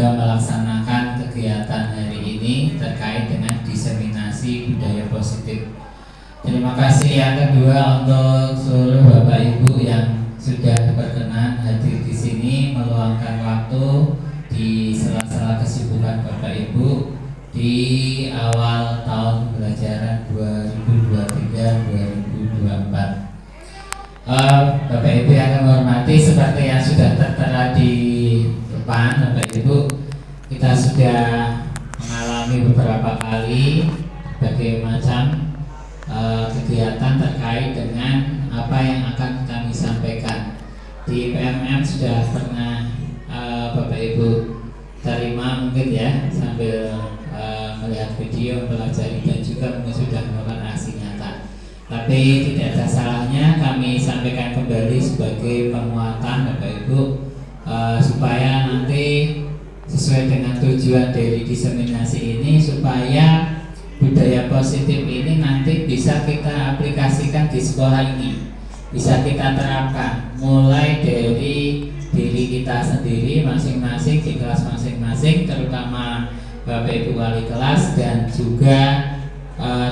juga melaksanakan kegiatan hari ini terkait dengan diseminasi budaya positif. Terima kasih yang kedua untuk seluruh Bapak Ibu yang sudah berkenan hadir di sini, meluangkan waktu di sela-sela kesibukan Bapak Ibu di awal tahun pembelajaran 2023-2024. Bapak Ibu yang kami hormati, seperti yang sudah tertera di depan Bapak Ibu, kita sudah mengalami beberapa kali berbagai macam kegiatan terkait dengan apa yang akan kami sampaikan. Di PMM sudah pernah Bapak Ibu terima mungkin ya, sambil melihat video, mempelajari, dan juga mungkin sudah melakukan aksi nyata. Tapi tidak ada salahnya kami sampaikan kembali sebagai penguatan Bapak Ibu, supaya nanti sesuai dengan tujuan dari diseminasi ini, supaya budaya positif ini nanti bisa kita aplikasikan di sekolah ini, bisa kita terapkan mulai dari diri kita sendiri masing-masing di kelas masing-masing, terutama Bapak Ibu wali kelas, dan juga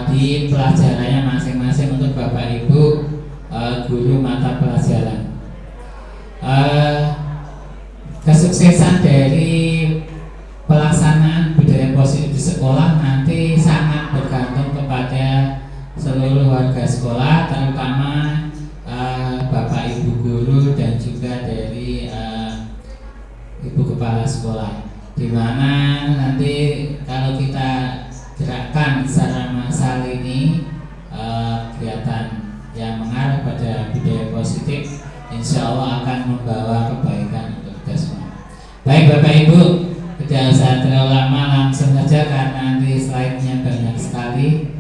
di pelajarannya masing-masing untuk Bapak Ibu guru mata pelajaran. Kesuksesan dari pelaksanaan budaya positif di sekolah nanti sangat bergantung kepada seluruh warga sekolah, terutama Bapak Ibu guru dan juga dari Ibu kepala sekolah, di mana nanti kalau kita gerakkan secara massal ini kegiatan yang mengarah pada budaya positif, insya Allah akan membawa kebaikan untuk kita semua. Baik Bapak Ibu, tidak usah terlalu lama, langsung saja karena nanti slide-nya banyak sekali.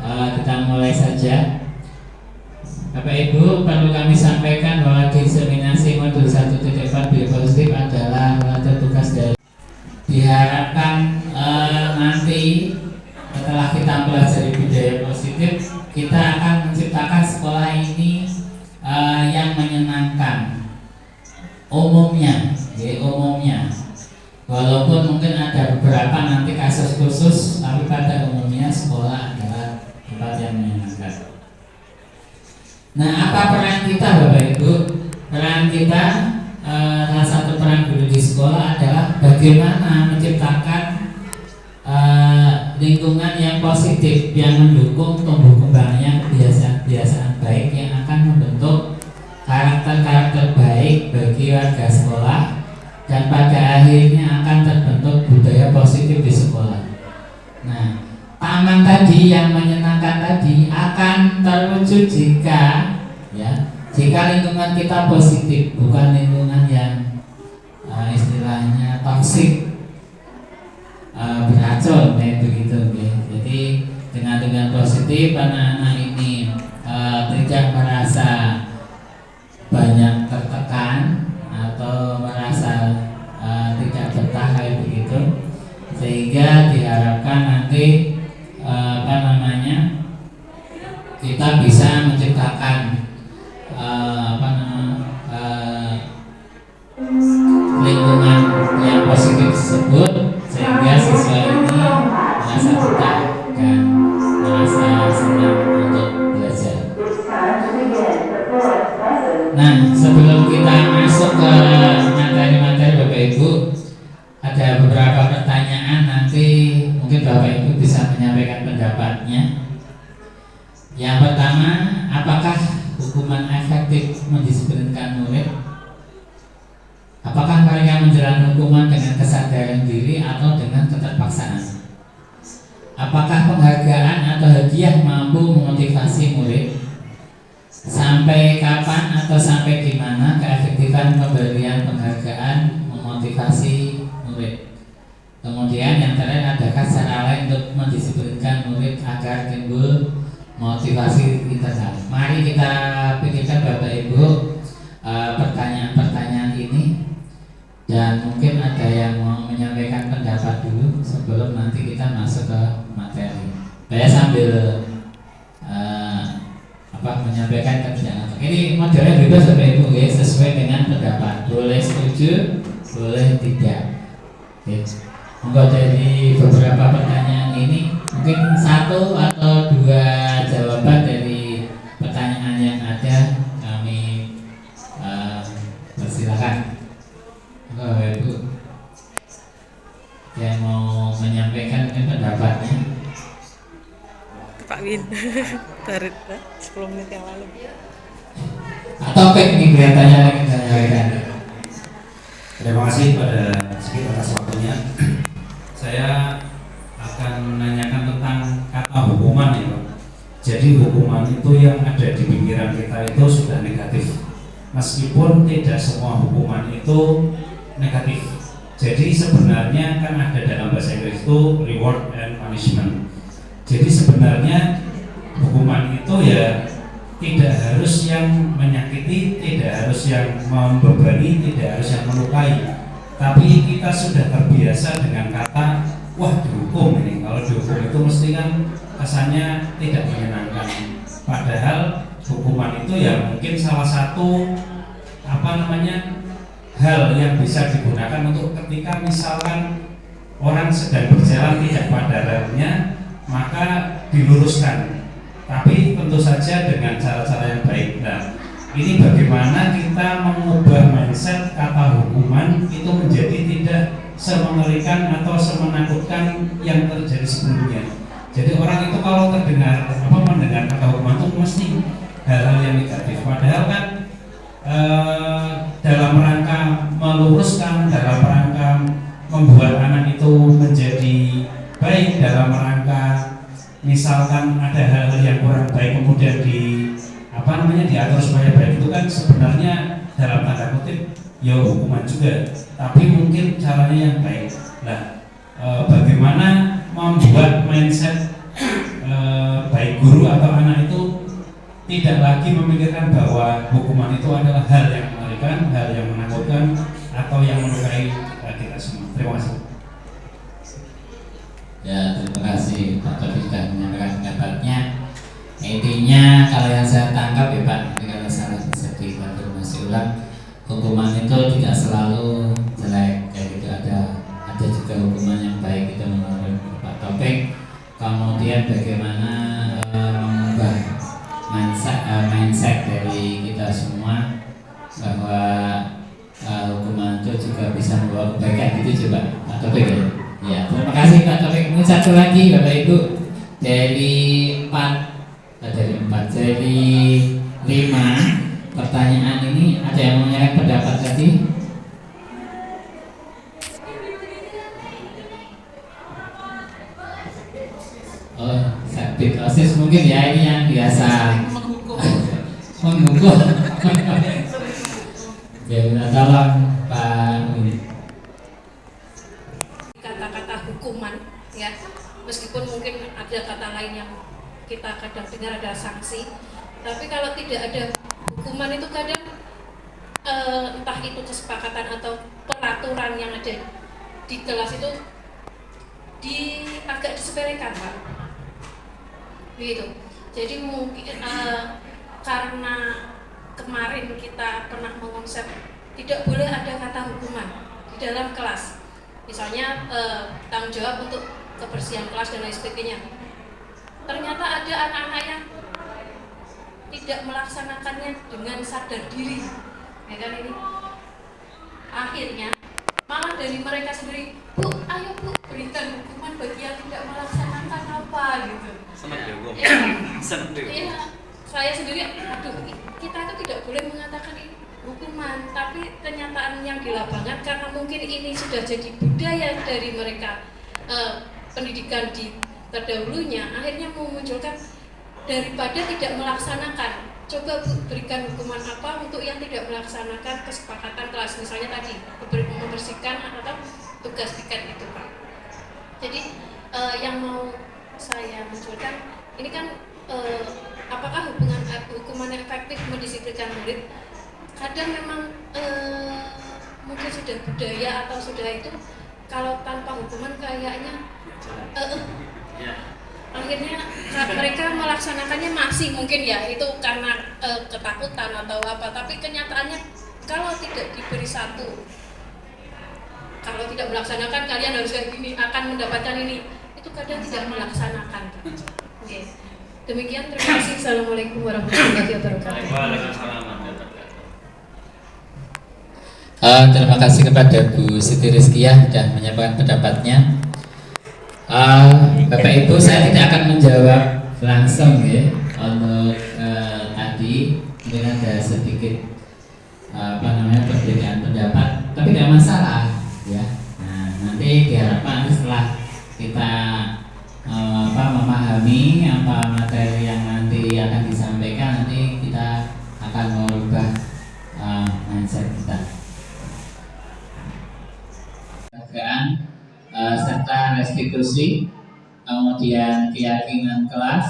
Kita mulai saja. Bapak Ibu, perlu kami sampaikan bahwa diseminasi modul 1.4 budaya positif adalah tugas dari diharapkan nanti setelah kita pelajari budaya positif, kita akan menciptakan sekolah ini yang menyenangkan umumnya, walaupun mungkin ada beberapa nanti kasus khusus, tapi pada umumnya sekolah adalah tempat yang menyenangkan. Nah, apa peran kita Bapak Ibu? Peran kita, salah satu peran guru di sekolah adalah bagaimana menciptakan lingkungan yang positif yang mendukung tumbuh kembangnya kebiasaan-kebiasaan baik yang akan membentuk karakter-karakter baik bagi warga sekolah, dan pada akhirnya akan terbentuk budaya positif di sekolah. Nah, taman tadi yang menyenangkan tadi akan terwujud jika lingkungan kita positif, bukan lingkungan yang istilahnya toksik, beracun kayak begitu. Jadi dengan positif anak-anak ini tidak merasa banyak tertekan atau merasa tidak betah kayak begitu, sehingga diharapkan nanti kita bisa menciptakan lingkungan yang positif tersebut, sehingga siswa ini merasa betah dan merasa senang untuk belajar. Nah, sebelum kita masuk ke materi-materi Bapak Ibu, ada beberapa pertanyaan, nanti mungkin Bapak Ibu bisa menyampaikan pendapatnya. Yang pertama, apakah hukuman efektif mendisiplinkan murid? Apakah mereka menjalani hukuman dengan kesadaran diri atau dengan keterpaksaan? Apakah penghargaan atau hadiah mampu memotivasi murid? Sampai kapan atau sampai di mana keefektifan pemberian penghargaan memotivasi murid? Kemudian yang terakhir, adakah cara lain untuk mendisiplinkan murid agar timbul motivasi internal? Mari kita pikirkan Bapak Ibu pertanyaan-pertanyaan ini, dan mungkin ada yang mau menyampaikan pendapat dulu sebelum nanti kita masuk ke materi. Saya sambil menyampaikan kebijakan. Ini modelnya bebas Bapak Ibu, sesuai dengan pendapat. Boleh setuju, boleh tidak. Oke. Monggo dari beberapa pertanyaan ini mungkin satu atau dua jawaban dari pertanyaan yang ada kami persilakan. Bapak Ibu yang mau menyampaikan pendapatnya. Pak Win, baru 10 menit yang lalu. Atau ini kelihatannya lagi menyampaikan. Terima kasih pada Sigit atas waktunya. Saya akan menanyakan tentang kata hukuman ya Pak. Jadi hukuman itu yang ada di pikiran kita itu sudah negatif. Meskipun tidak semua hukuman itu negatif. Jadi sebenarnya kan ada dalam bahasa Inggris itu reward and punishment. Jadi sebenarnya hukuman itu ya tidak harus yang menyakiti, tidak harus yang membebani, tidak harus yang melukai. Tapi kita sudah terbiasa dengan kata, wah dihukum ini. Kalau dihukum itu mesti kan kesannya tidak menyenangkan. Padahal hukuman itu ya mungkin salah satu hal yang bisa digunakan untuk ketika misalkan orang sedang berjalan tidak pada relnya, maka diluruskan. Tapi tentu saja dengan cara-cara yang baik. Nah, ini bagaimana kita mengubah mindset kata hukuman itu menjadi tidak semengerikan atau semenakutkan yang terjadi sebelumnya. Jadi orang itu kalau mendengar kata hukuman itu mesti hal-hal yang negatif. Padahal kan dalam rangka meluruskan, dalam rangka membuat anak itu menjadi baik, dalam rangka misalkan ada hal-hal yang kurang baik kemudian diatur supaya baik, itu kan sebenarnya dalam tanda kutip ya hukuman juga, tapi mungkin caranya yang baik. Nah, bagaimana membuat mindset baik guru atau anak itu tidak lagi memikirkan bahwa hukuman itu adalah hal yang mengerikan, hal yang menakutkan, atau yang melukai kita semua. Terima kasih. Ya, terima kasih Pak Taufik sudah menyampaikan pendapatnya. Intinya kalau yang saya tangkap ya Pak, kalau salah bisa dikonfirmasi ulang, hukuman itu tidak selalu jelek kayak gitu, ada juga hukuman yang baik, itu menurut Pak Taufik. Kemudian bagaimana mengubah mindset dari kita semua bahwa hukuman itu juga bisa membawa kebaikan, gitu coba Pak Taufik ya. Ya, terima kasih Pak Taufik. Mungkin satu lagi Bapak Ibu dari 5 pertanyaan ini ada yang mau menyampaikan pendapat tadi? Oh, psikosis mungkin ya, ini yang biasa menghukum. Ya, minta tolong Pak. Kata-kata hukuman ya, meskipun mungkin ada kata lain yang kita kadang dengar ada sanksi, tapi kalau tidak ada hukuman itu kadang entah itu kesepakatan atau peraturan yang ada di kelas itu agak disepelekan Pak, begitu. Jadi mungkin karena kemarin kita pernah mengonsep tidak boleh ada kata hukuman di dalam kelas, misalnya tanggung jawab untuk kebersihan kelas dan lain sebagainya. Ternyata ada anak-anak yang tidak melaksanakannya dengan sadar diri, ya kan ini. Akhirnya malah dari mereka sendiri, Bu, ayo Bu, berikan hukuman bagi yang tidak melaksanakan apa gitu. Senang deh, Bu. Senang deh. Iya, saya sendiri, aduh, kita itu tidak boleh mengatakan ini hukuman, tapi kenyataan yang di lapangan karena mungkin ini sudah jadi budaya dari mereka, pendidikan di terdahulunya, akhirnya memunculkan daripada tidak melaksanakan, coba berikan hukuman apa untuk yang tidak melaksanakan kesepakatan kelas, misalnya tadi membersihkan atau tugas piket itu Pak. Jadi yang mau saya munculkan ini kan apakah hukuman yang efektif mendisiplinkan murid? Kadang memang mungkin sudah budaya atau sudah itu, kalau tanpa hukuman kayaknya akhirnya mereka melaksanakannya masih mungkin ya itu karena ketakutan atau apa, tapi kenyataannya kalau tidak diberi satu kalau tidak melaksanakan kalian harus kayak gini, akan mendapatkan ini. Itu kadang tidak melaksanakan. Oke. Demikian, terima kasih. Assalamualaikum warahmatullahi wabarakatuh. Terima kasih kepada Bu Siti Rizkiah sudah menyampaikan pendapatnya. Bapak Ibu, saya tidak akan menjawab langsung ya untuk tadi, mungkin ada sedikit perbedaan pendapat, tapi tidak masalah ya. Nah, nanti diharapkan setelah kita memahami apa materi yang nanti akan disampaikan, nanti kita akan merubah mindset kita. Serta restitusi, kemudian keyakinan kelas,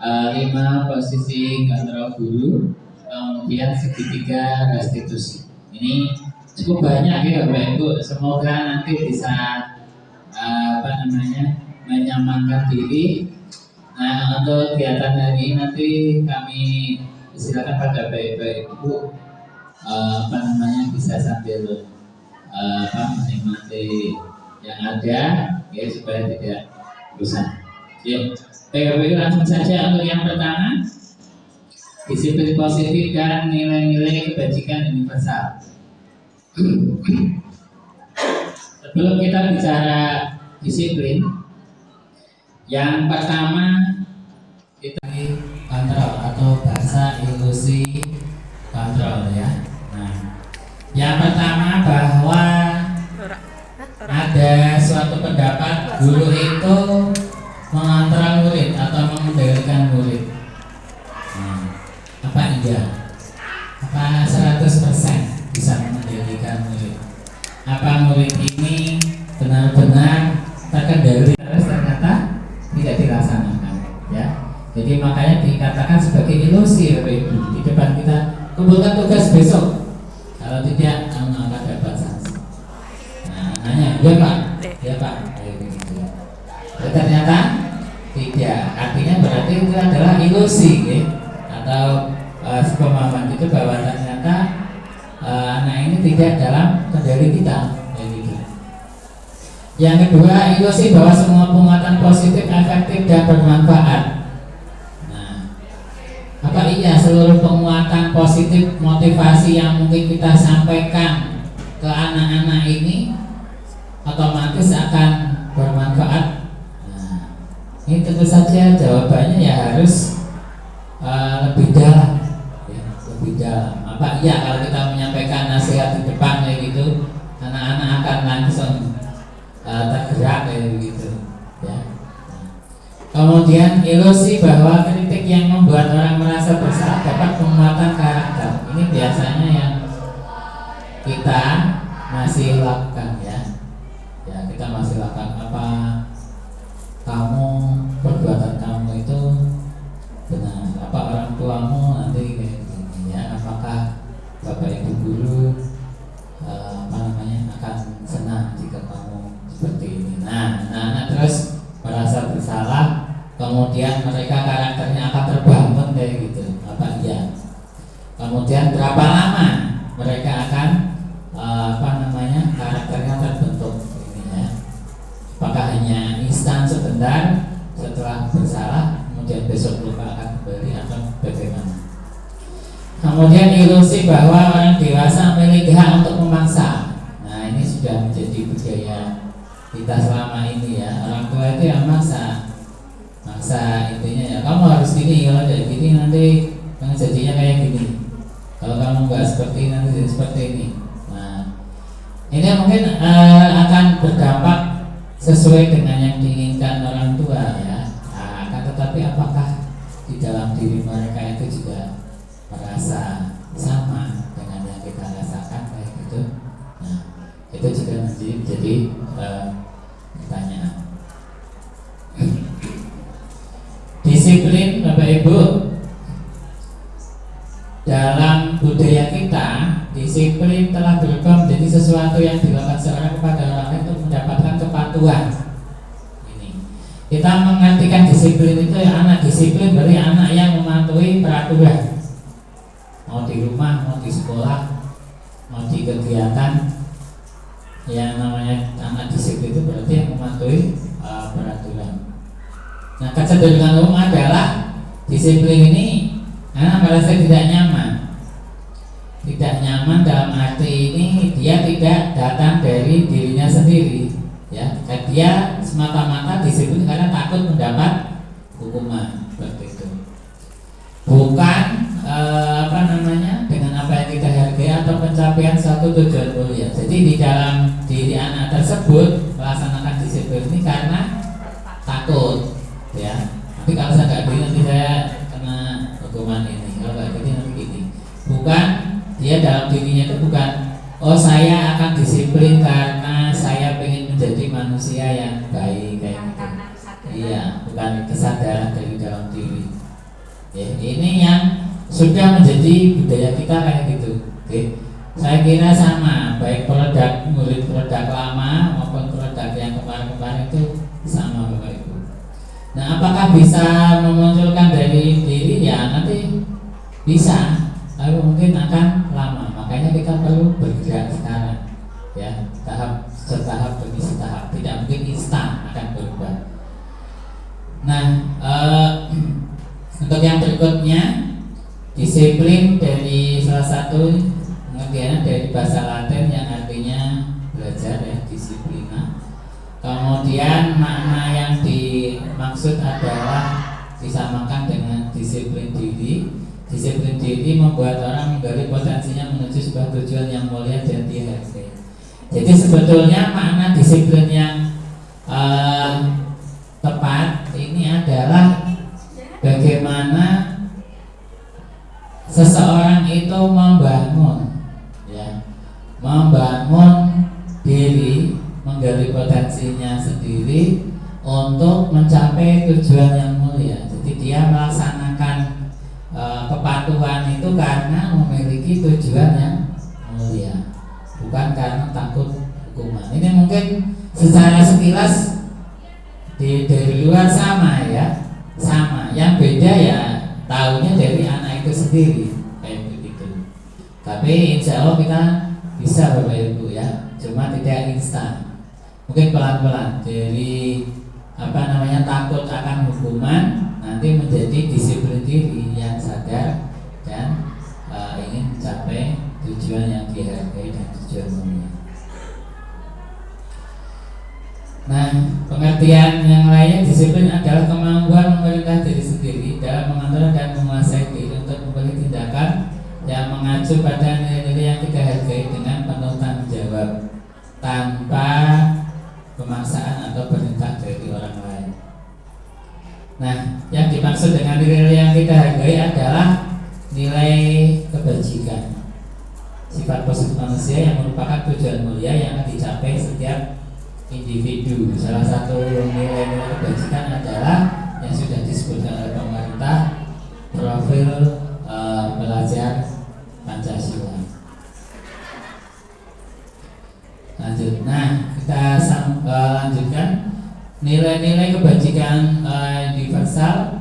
5 posisi kontrol guru, kemudian segitiga restitusi. Ini cukup banyak ya Bapak Ibu. Semoga nanti bisa menyamankan diri. Nah, untuk kegiatan hari ini nanti kami silakan pada Bapak Ibu bisa sambil menikmati yang ada ya, supaya tidak bosan. Yuk, Bapak Ibu langsung saja untuk yang pertama, disiplin positif dan nilai-nilai kebajikan universal. Sebelum kita bicara disiplin, yang pertama kita kontrol atau bahasa ilusi kontrol ya. Nah, yang pertama bahwa ada suatu pendapat guru itu mengontrol murid atau mengendalikan murid. Nah, apa iya? Apa 100% bisa mengendalikan murid? Apa murid ini benar-benar terkendali? Ternyata tidak dilaksanakan ya. Jadi makanya dikatakan sebagai ilusi Bapak Ibu. Di depan kita kumpulkan tugas besok, kalau tidak akan dapat sanksi. Nah, nanya, ya Pak, ya Pak, kayak begitu. Ternyata tidak, artinya berarti itu adalah ilusi ya? Atau pemahaman itu bahwa ternyata anak ini tidak dalam kendali kita kayak gitu. Yang kedua, ilusi bahwa semua penguatan positif efektif dan bermanfaat. Nah, apa iya seluruh penguatan positif motivasi yang mungkin kita sampaikan ke anak-anak ini otomatis akan bermanfaat? Nah, ini tentu saja jawabannya ya harus lebih dalam ya, lebih dalam. Apa iya kalau kita menyampaikan nasihat di depan kayak gitu, anak-anak akan langsung tergerak kayak begitu ya. Kemudian ilusi bahwa kritik yang membuat orang merasa bersalah dapat penguatan karakter. Ini biasanya yang kita masih lakukan ya. Ya, kita masih lakukan. Apa kamu, perbuatan kamu itu benar? Apa orang tuamu nanti kayak gini ya? Apakah Bapak Ibu guru akan senang jika kamu seperti ini? Nah, terus merasa bersalah, kemudian mereka karakternya akan terbangun kayak gitu. Apa iya? Kemudian berapa lama mereka akan karakternya terbentuk ini ya? Apakah hanya instan sebentar setelah bersalah, kemudian besok lupakan kembali atau bagaimana? Kemudian ilusi bahwa orang dewasa memiliki hak untuk memaksa. Nah, ini sudah menjadi budaya kita selama ini ya. Orang tua itu yang maksa intinya ya, kamu harus gini, kalau tidak gini nanti jadinya kayak gini, kalau kamu nggak seperti ini nanti jadi seperti ini. Nah, ini mungkin akan berdampak sesuai dengan yang diinginkan orang tua ya. Akan tetapi apakah di dalam diri mereka itu juga merasa sama dengan yang kita rasakan kayak gitu? Nah, itu juga menjadi pertanyaan. Disiplin Bapak Ibu, dalam budaya kita disiplin telah berubah menjadi sesuatu yang dilakukan seorang kepada orang lain untuk mendapatkan kepatuhan. Ini kita mengartikan disiplin itu ya, anak disiplin berarti anak yang mematuhi peraturan, mau di rumah, mau di sekolah, mau di kegiatan yang namanya anak disiplin itu berarti yang mematuhi peraturan. Nah, kecenderungan umum adalah disiplin ini karena merasa tidak nyaman. Tidak nyaman dalam arti ini dia tidak datang dari dirinya sendiri, ya. Dia semata-mata disiplin karena takut mendapat hukuman, seperti itu. Bukan dengan apa yang kita hargai atau pencapaian suatu tujuan mulia. Jadi di dalam diri anak tersebut melaksanakan disiplin ini karena takut, ya. Tapi kalau saya nggak gini nanti saya kena hukuman ini. Kalau nggak gini nanti gini. Bukan, dia dalam dirinya itu bukan, oh saya akan disiplin karena saya ingin menjadi manusia yang baik kayak gitu. Iya, bukan kesadaran dari dalam diri. Ya, ini yang sudah menjadi budaya kita kayak gitu. Oke. Saya kira sama, baik murid produk lama maupun produk yang kemarin-kemarin itu sama Bapak Ibu. Nah, apakah bisa memunculkan dari diri? Ya nanti bisa, tapi mungkin akan lama. Makanya kita perlu bergerak sekarang, ya, setahap demi setahap. Tidak mungkin instan akan berubah. Nah, untuk yang berikutnya, disiplin dari salah satu pengertiannya dari bahasa Latin yang artinya belajar, ya, disiplina. Kemudian makna yang dimaksud adalah disamakan dengan disiplin diri. Disiplin diri membuat orang menggali potensinya menuju sebuah tujuan yang mulia dan dihargai. Jadi sebetulnya makna disiplin yang tepat ini adalah bagaimana seseorang itu membangun diri, menggali potensinya sendiri untuk mencapai tujuan yang mulia. Jadi dia melaksanakan kepatuhan itu karena memiliki tujuan yang mulia, bukan karena takut hukuman. Ini mungkin secara sekilas dari luar sama, ya, sama. Yang beda ya tahunya dari anak itu sendiri kayak begitu. Tapi insya Allah kita bisa Bapak Ibu, ya, cuma tidak instan. Mungkin pelan-pelan dari takut akan hukuman nanti menjadi disiplin diri yang sadar dan ingin mencapai tujuan yang dihargai dan tujuan mulia. Nah, pengertian yang lainnya disiplin adalah kemampuan memerintah diri sendiri dalam mengatur dan menguasai diri untuk memilih tindakan yang mengacu pada nilai-nilai yang kita hargai dengan penuh tanggung jawab tanpa pemaksaan atau perintah dari orang lain. Nah, yang dimaksud dengan nilai-nilai yang kita hargai adalah nilai kebajikan, sifat positif manusia yang merupakan tujuan mulia yang akan dicapai setiap individu. Salah satu nilai-nilai kebajikan adalah yang sudah disebutkan oleh pemerintah, profil pelajar Pancasila. Lanjut. Nah, kita lanjutkan. Nilai-nilai kebajikan universal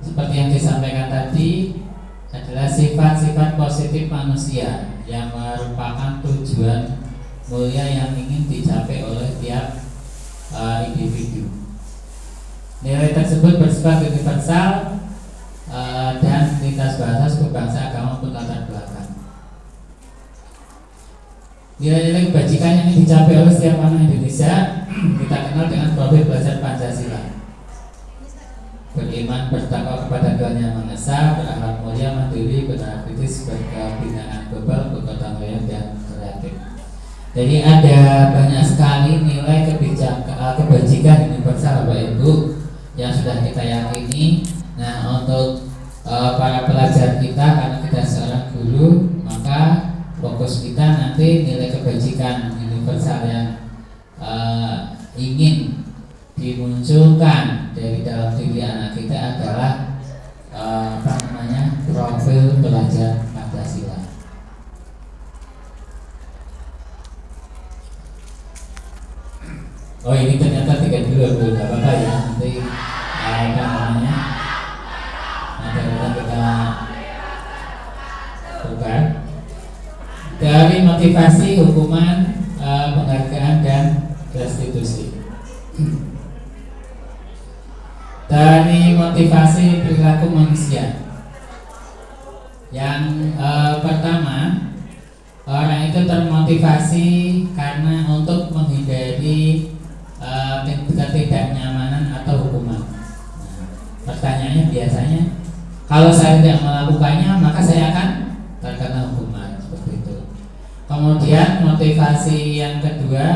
seperti yang disampaikan tadi adalah sifat-sifat positif manusia yang merupakan tujuan mulia yang ingin dicapai oleh tiap individu. Nilai tersebut bersifat universal dan lintas bahasa, suku, bangsa, agama maupun latar belakang. Nilai-nilai kebajikan yang ingin dicapai oleh setiap anak Indonesia kita kenal dengan profil belajar Pancasila. Beriman, bertakwa kepada Tuhan Yang Maha Esa, berakhlak mulia, mandiri, benar kritis, berkebinaan global, bergotong royong dan kreatif. Jadi ada banyak sekali nilai kebajikan universal Bapak Ibu yang sudah kita yakini. Nah, untuk para pelajar kita, karena kita seorang guru, maka fokus kita nanti nilai kebajikan universal yang ingin dimunculkan dari dalam diri anak kita adalah profil pelajar Pancasila. Oh, ini ternyata 32 nggak apa-apa ya, nanti nanti kita buka. Dari motivasi, hukuman, penghargaan motivasi perilaku manusia. Yang pertama, orang itu termotivasi karena untuk menghindari ketidaknyamanan atau hukuman. Nah, pertanyaannya biasanya, kalau saya tidak melakukannya maka saya akan terkena hukuman, seperti itu. Kemudian motivasi yang kedua,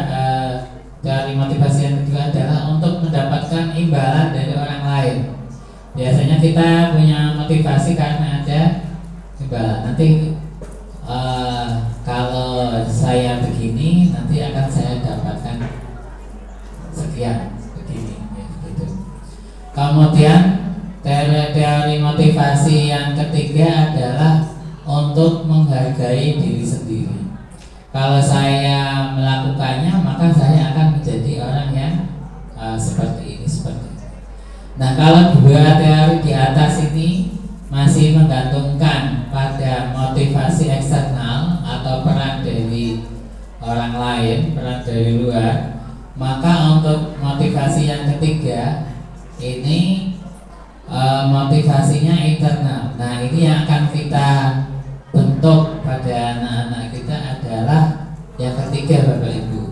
dari motivasi yang kedua adalah untuk mendapatkan imbalan dari orang lain. Biasanya kita punya motivasi karena ada imbalan. Nanti kalau saya begini, nanti akan saya dapatkan sekian begini, ya, gitu. Kemudian teori motivasi yang ketiga adalah untuk menghargai diri sendiri. Kalau saya melakukannya, maka saya akan menjadi orang yang seperti ini, seperti ini. Nah, kalau dua teori di atas ini masih menggantungkan pada motivasi eksternal atau peran dari orang lain, peran dari luar, maka untuk motivasi yang ketiga ini motivasinya internal. Nah, ini yang akan kita bentuk pada anak-anak kita adalah yang ketiga, Bapak Ibu.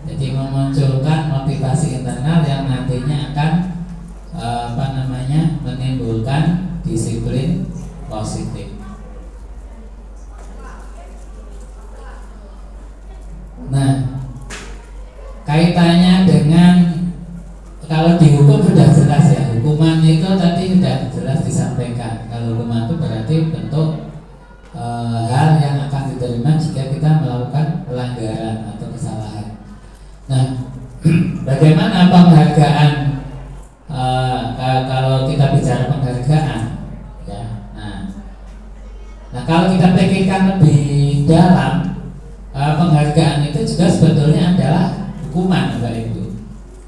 Jadi memunculkan motivasi internal yang nantinya akan menimbulkan disiplin positif. Nah, kaitannya dengan kalau dihukum sudah jelas ya, hukuman itu tadi sudah jelas disampaikan. Kalau hukuman itu berarti bentuk hal yang akan diterima jika kita melakukan pelanggaran atau kesalahan. Nah, bagaimana penghargaan? Kalau kita bicara penghargaan, ya. Nah, kalau kita pikirkan lebih dalam, penghargaan itu juga sebetulnya adalah hukuman, Bapak Ibu,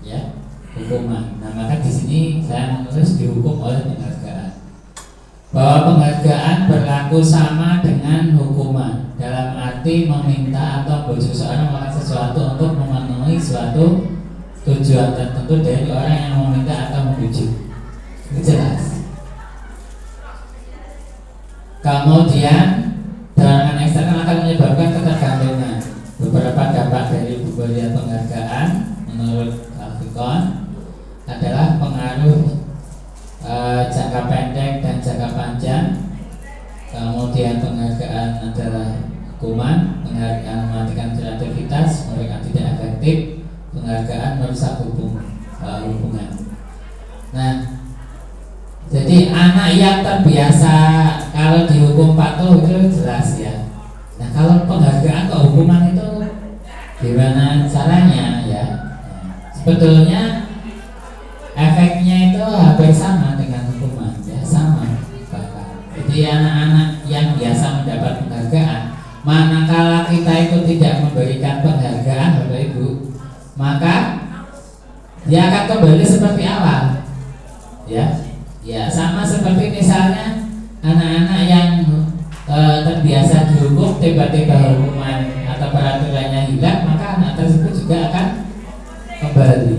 ya, hukuman. Nah, maka di sini saya menulis dihukum oleh penghargaan. Bahwa penghargaan berlaku sama dengan hukuman dalam arti meminta atau membujuk seorang melakukan sesuatu untuk memenuhi suatu tujuan tertentu dari orang yang meminta atau membujuk. Ini jelas. Kemudian dorongan eksternal akan menyebabkan ketergantungan. Beberapa dampak dari pemberian penghargaan menurut Alfikon adalah pengaruh jangka pendek dan jangka panjang. Kemudian penghargaan adalah hukuman, penghargaan mematikan kreativitas, mereka tidak efektif, penghargaan merusak hubungan. Nah, jadi anak yang terbiasa kalau dihukum patuh itu jelas ya. Nah, kalau penghargaan ke hukuman itu gimana caranya ya? Sebetulnya efeknya itu hampir sama dengan hukuman, ya, sama bahkan. Jadi anak-anak yang biasa mendapat penghargaan, manakala kita itu tidak memberikan penghargaan, Bapak Ibu, maka dia akan kembali seperti awal, ya sama seperti misalnya anak-anak yang terbiasa dihukum, tiba-tiba hukuman atau peraturannya hilang, maka anak tersebut juga akan kembali.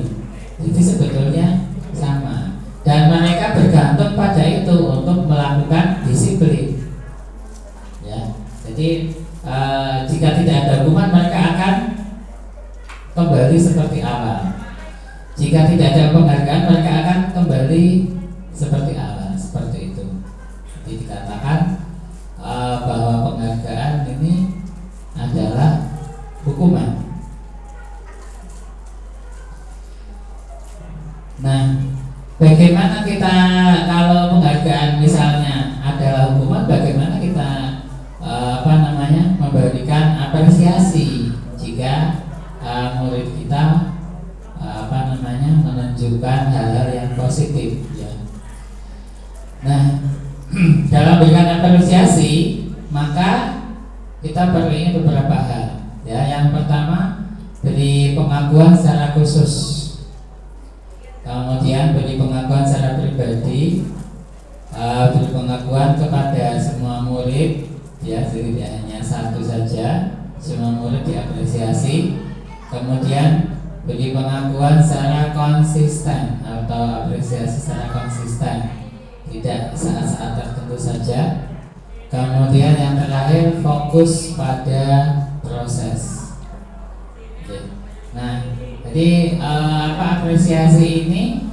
Jadi sebetulnya sama, dan mereka bergantung pada itu untuk melakukan disiplin, ya. Jadi jika tidak ada hukuman, mereka akan kembali seperti awal. Jika tidak ada penghargaan, mereka akan kembali seperti awal, seperti itu. Jadi dikatakan bahwa penghargaan ini adalah hukuman. Nah, bagaimana kita kalau penghargaan misalnya adalah hukuman, bagaimana kita memberikan apresiasi jika murid kita menunjukkan hal-hal yang positif, ya. Nah, dalam memberikan apresiasi maka kita perlu ingat beberapa hal, ya. Yang pertama, beri pengakuan secara khusus, kemudian beri pengakuan secara pribadi, beri pengakuan kepada semua murid, ya, tidak hanya satu saja, semua murid diapresiasi. Kemudian beri pengakuan secara konsisten atau apresiasi secara konsisten, tidak saat-saat tertentu saja. Kemudian yang terakhir, fokus pada proses. Oke. Nah, jadi apresiasi ini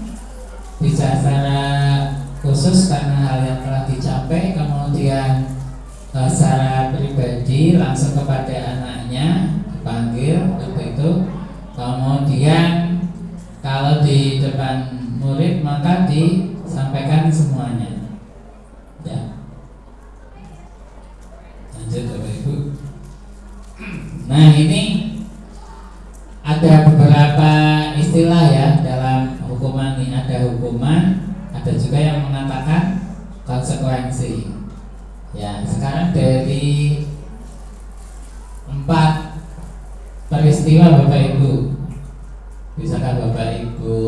bisa secara khusus karena hal yang telah dicapai, kemudian secara pribadi langsung kepada anaknya dipanggil seperti itu. Kemudian kalau di depan murid maka disampaikan semuanya. Ya. Lanjut Bapak Ibu. Nah, ini ada beberapa istilah ya dalam hukuman ini. Ada hukuman, ada juga yang mengatakan konsekuensi. Ya, sekarang dari 4 peristiwa Bapak Ibu, bisakah Bapak Ibu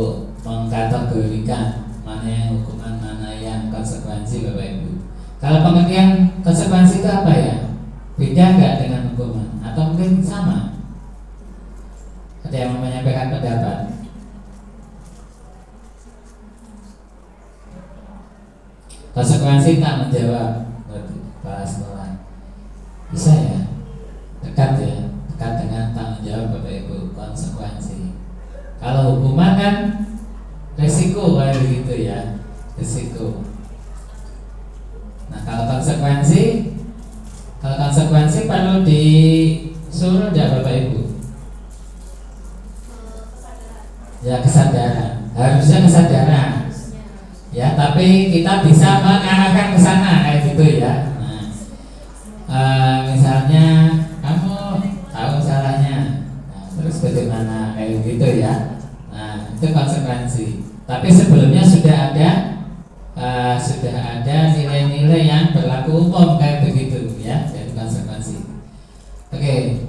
mengkategorikan mana yang hukuman, mana yang konsekuensi Bapak Ibu? Kalau pengertian konsekuensi itu apa ya? Beda nggak dengan hukuman? Atau mungkin sama? Ada yang mau menyampaikan pendapat? Konsekuensi tak menjawab. Pak sekolah bisa ya? Dekat ya? Dekat dengan tanggung jawab Bapak Ibu, konsekuensi. Kalau hukuman kan resiko kayak begitu ya, resiko. Nah, kalau konsekuensi perlu disuruh tidak Bapak Ibu? Ya, kesadaran. Harusnya kesadaran. Ya, tapi kita bisa mengarahkan ke sana kayak gitu ya. Nah, misalnya kamu tahu salahnya, nah, terus bagaimana kayak gitu ya. Nah, itu konsekuensi. Tapi sebelumnya sudah ada nilai-nilai yang berlaku umum kayak begitu ya, jadi konsekuensi. Oke.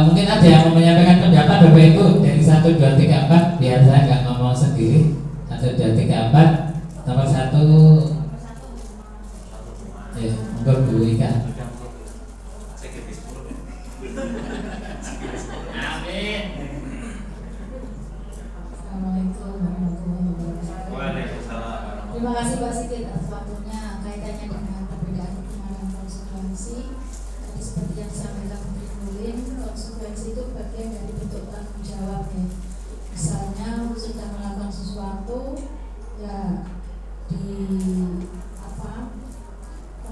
Mungkin ada yang mau menyampaikan pendapat Bapak Ibu dari 1, 2, 3, 4 biar saya nggak ngomong sendiri. 1, 2, 3, 4. Nomor 1. Ya, monggo Bu Ika. Amin. Assalamualaikum warahmatullahi wabarakatuh. Waalaikumsalam. Terima kasih Pak Sigit atas waktunya. Kaitannya dengan perbedaan hukuman dan konsekuensi. Tadi seperti yang disampaikan Bu Nurlin, konsekuensi itu bagian dari bentuk tanggung jawab ya. Misalnya sudah melakukan sesuatu, ya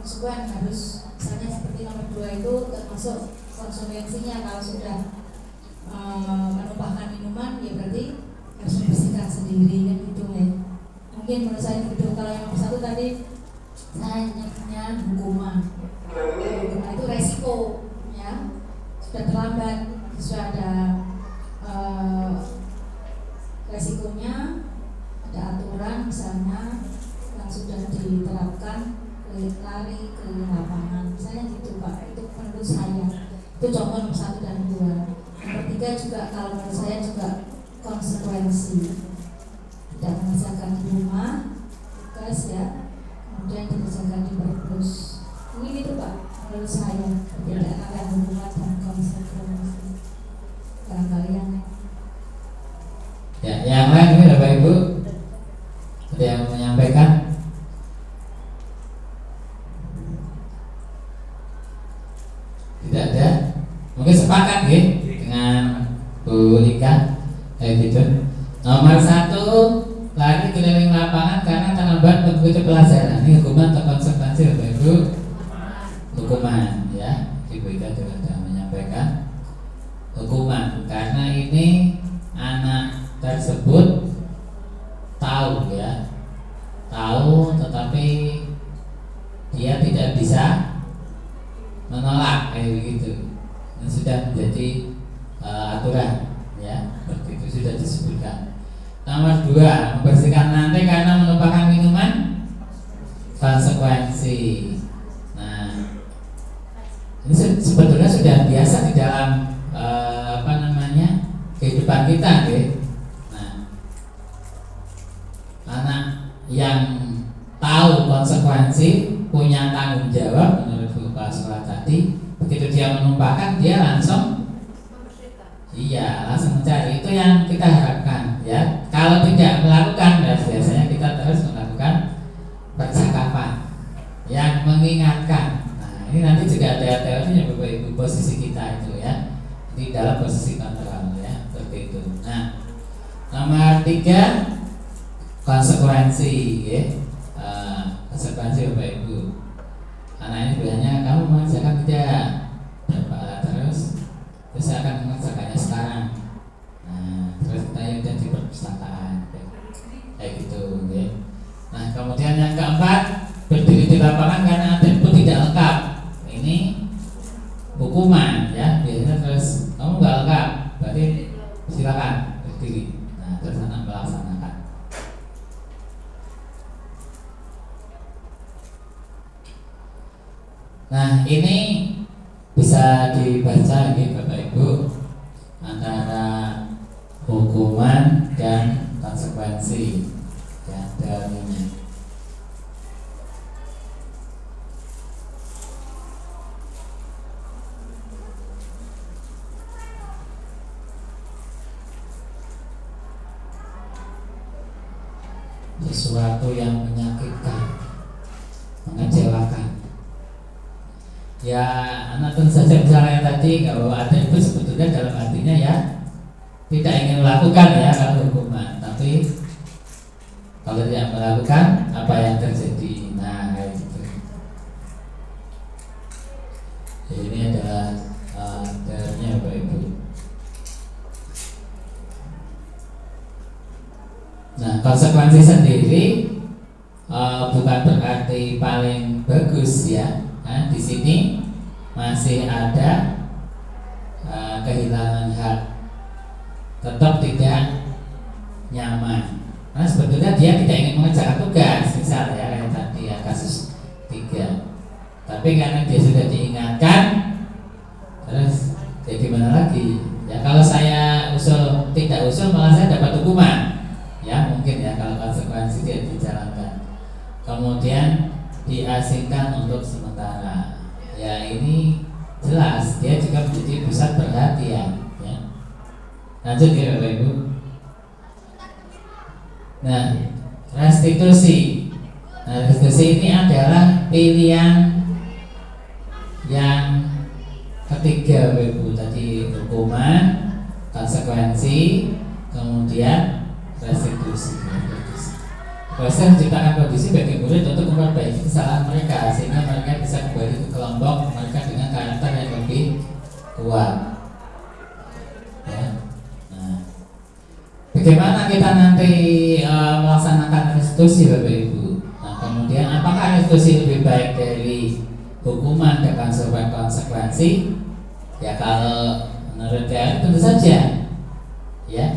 konsekuen harus, misalnya seperti nomor 2 itu termasuk konsekuensinya kalau sudah menumpahkan minuman, ya berarti harus membersihkan sendiri kan gitu ya. Mungkin menurut saya gitu. Kalau yang nomor 1 tadi saya nyebutnya hukuman. Hukuman itu resiko ya, sudah terlambat, sudah ada resikonya, ada aturan misalnya yang sudah diterapkan, lari ke lapangan, misalnya gitu Pak. Itu menurut saya itu contoh nomor 1 dan 2. Nomor 3 juga kalau menurut saya juga konsekuensi, tidak mengerjakan di rumah tugas ya, kemudian dikerjakan di perpus. Ini itu Pak menurut saya perbedaan antara hukuman dan konsekuensi. Barangkali yang Ya, yang lain ini Bapak Ibu ada yang menyampaikan? Tidak ada. Mungkin sepakat ya dengan Bu Ika kayak gitu. Nomor 1, lari keliling lapangan karena terlambat mengikuti pelajaran. Ini hukuman atau konsekuensi Bapak Ibu? Hukuman ya. Ibu Ika juga sudah menyampaikan hukuman karena ini anak tersebut tahu ya, tahu tetapi dia tidak bisa menolak kayak begitu. Ini sudah menjadi aturan ya, seperti itu sudah disebutkan. Nomor 2, membersihkan lantai karena menumpahkan minuman, konsekuensi. Nah, ini sebetulnya sudah biasa di dalam kehidupan kita ya. Anak yang tahu konsekuensi punya tanggung jawab menurut Bu Pak Solat tadi. Begitu dia menumpahkan, dia langsung Iya, langsung mencari, itu yang kita harapkan ya. Kalau tidak melakukan, dan biasanya kita terus melakukan percakapan yang mengingatkan. Nah, ini nanti juga ada teorinya Bapak Ibu, posisi kita itu ya, di dalam posisi kontrol ya, seperti itu. Nah, nomor 3, konsekuensi ya. Konsekuensi Bapak Ibu, anak ini biasanya kamu mengerjakan tidak, berapa terus saya akan mengerjakannya sekarang. Nah, terus kita yang di perpustakaan kayak gitu ya. Nah, kemudian yang keempat, berdiri di lapangan karena atribut tidak lengkap. Ini hukuman ya, biasanya terus kamu nggak lengkap, berarti silakan berdiri. Nah, terus anak melaksanakan. Nah, ini bisa dibaca ini Bapak Ibu, antara hukuman dan konsekuensi ya, teorinya. Sesuatu yang menyakitkan, mengecewakan. Ya, anak tentu saja misalnya tadi kalau atribut sebetulnya dalam artinya ya tidak ingin melakukan ya kalau hukuman, tapi kalau tidak melakukan apa yang terjadi. Nah, kayak gitu. Jadi ini adalah teorinya Bapak Ibu. Nah, konsekuensi sendiri bukan berarti paling bagus ya. Nah, di sini masih ada kehilangan hak, tetap tidak nyaman. Nah, sebetulnya dia tidak ingin mengerjakan tugas, misal ya kayak tadi ya kasus 3. Tapi karena dia sudah diingatkan, terus ya gimana lagi? Ya kalau saya tidak usul malah saya dapat hukuman. Ya mungkin ya kalau konsekuensi dia dijalankan. Kemudian diasingkan untuk sementara. Ya ini jelas dia juga menjadi pusat perhatian ya. Lanjut ya Bapak Ibu. Nah, restitusi. Nah, restitusi ini adalah pilihan yang ketiga Bapak Ibu. Tadi hukuman, konsekuensi, kemudian restitusi. Proses menciptakan kondisi bagi murid untuk memperbaiki kesalahan mereka sehingga mereka bisa kembali ke kelompok mereka dengan karakter yang lebih kuat. Ya. Nah, bagaimana kita nanti melaksanakan restitusi Bapak Ibu? Nah, kemudian apakah restitusi lebih baik dari hukuman dengan konsekuensi? Ya kalau menurut saya tentu saja. Ya,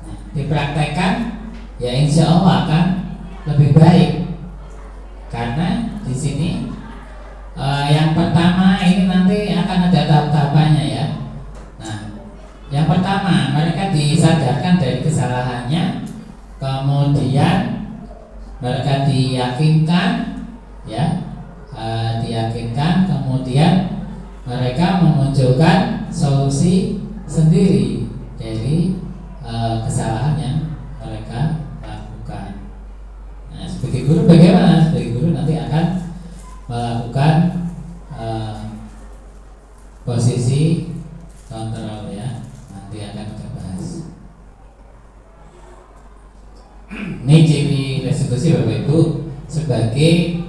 nah, dipraktekkan ya insya Allah akan lebih baik, karena di sini yang pertama ini nanti akan ada tahap-tahapannya ya. Nah, yang pertama mereka disadarkan dari kesalahannya, kemudian mereka diyakinkan ya, diyakinkan, kemudian mereka memunculkan solusi sendiri dari kesalahan yang mereka lakukan. Nah, sebagai guru bagaimana? Sebagai guru nanti akan melakukan posisi kontrol ya. Nanti akan kita bahas. Ini ciri restitusi Bapak Ibu sebagai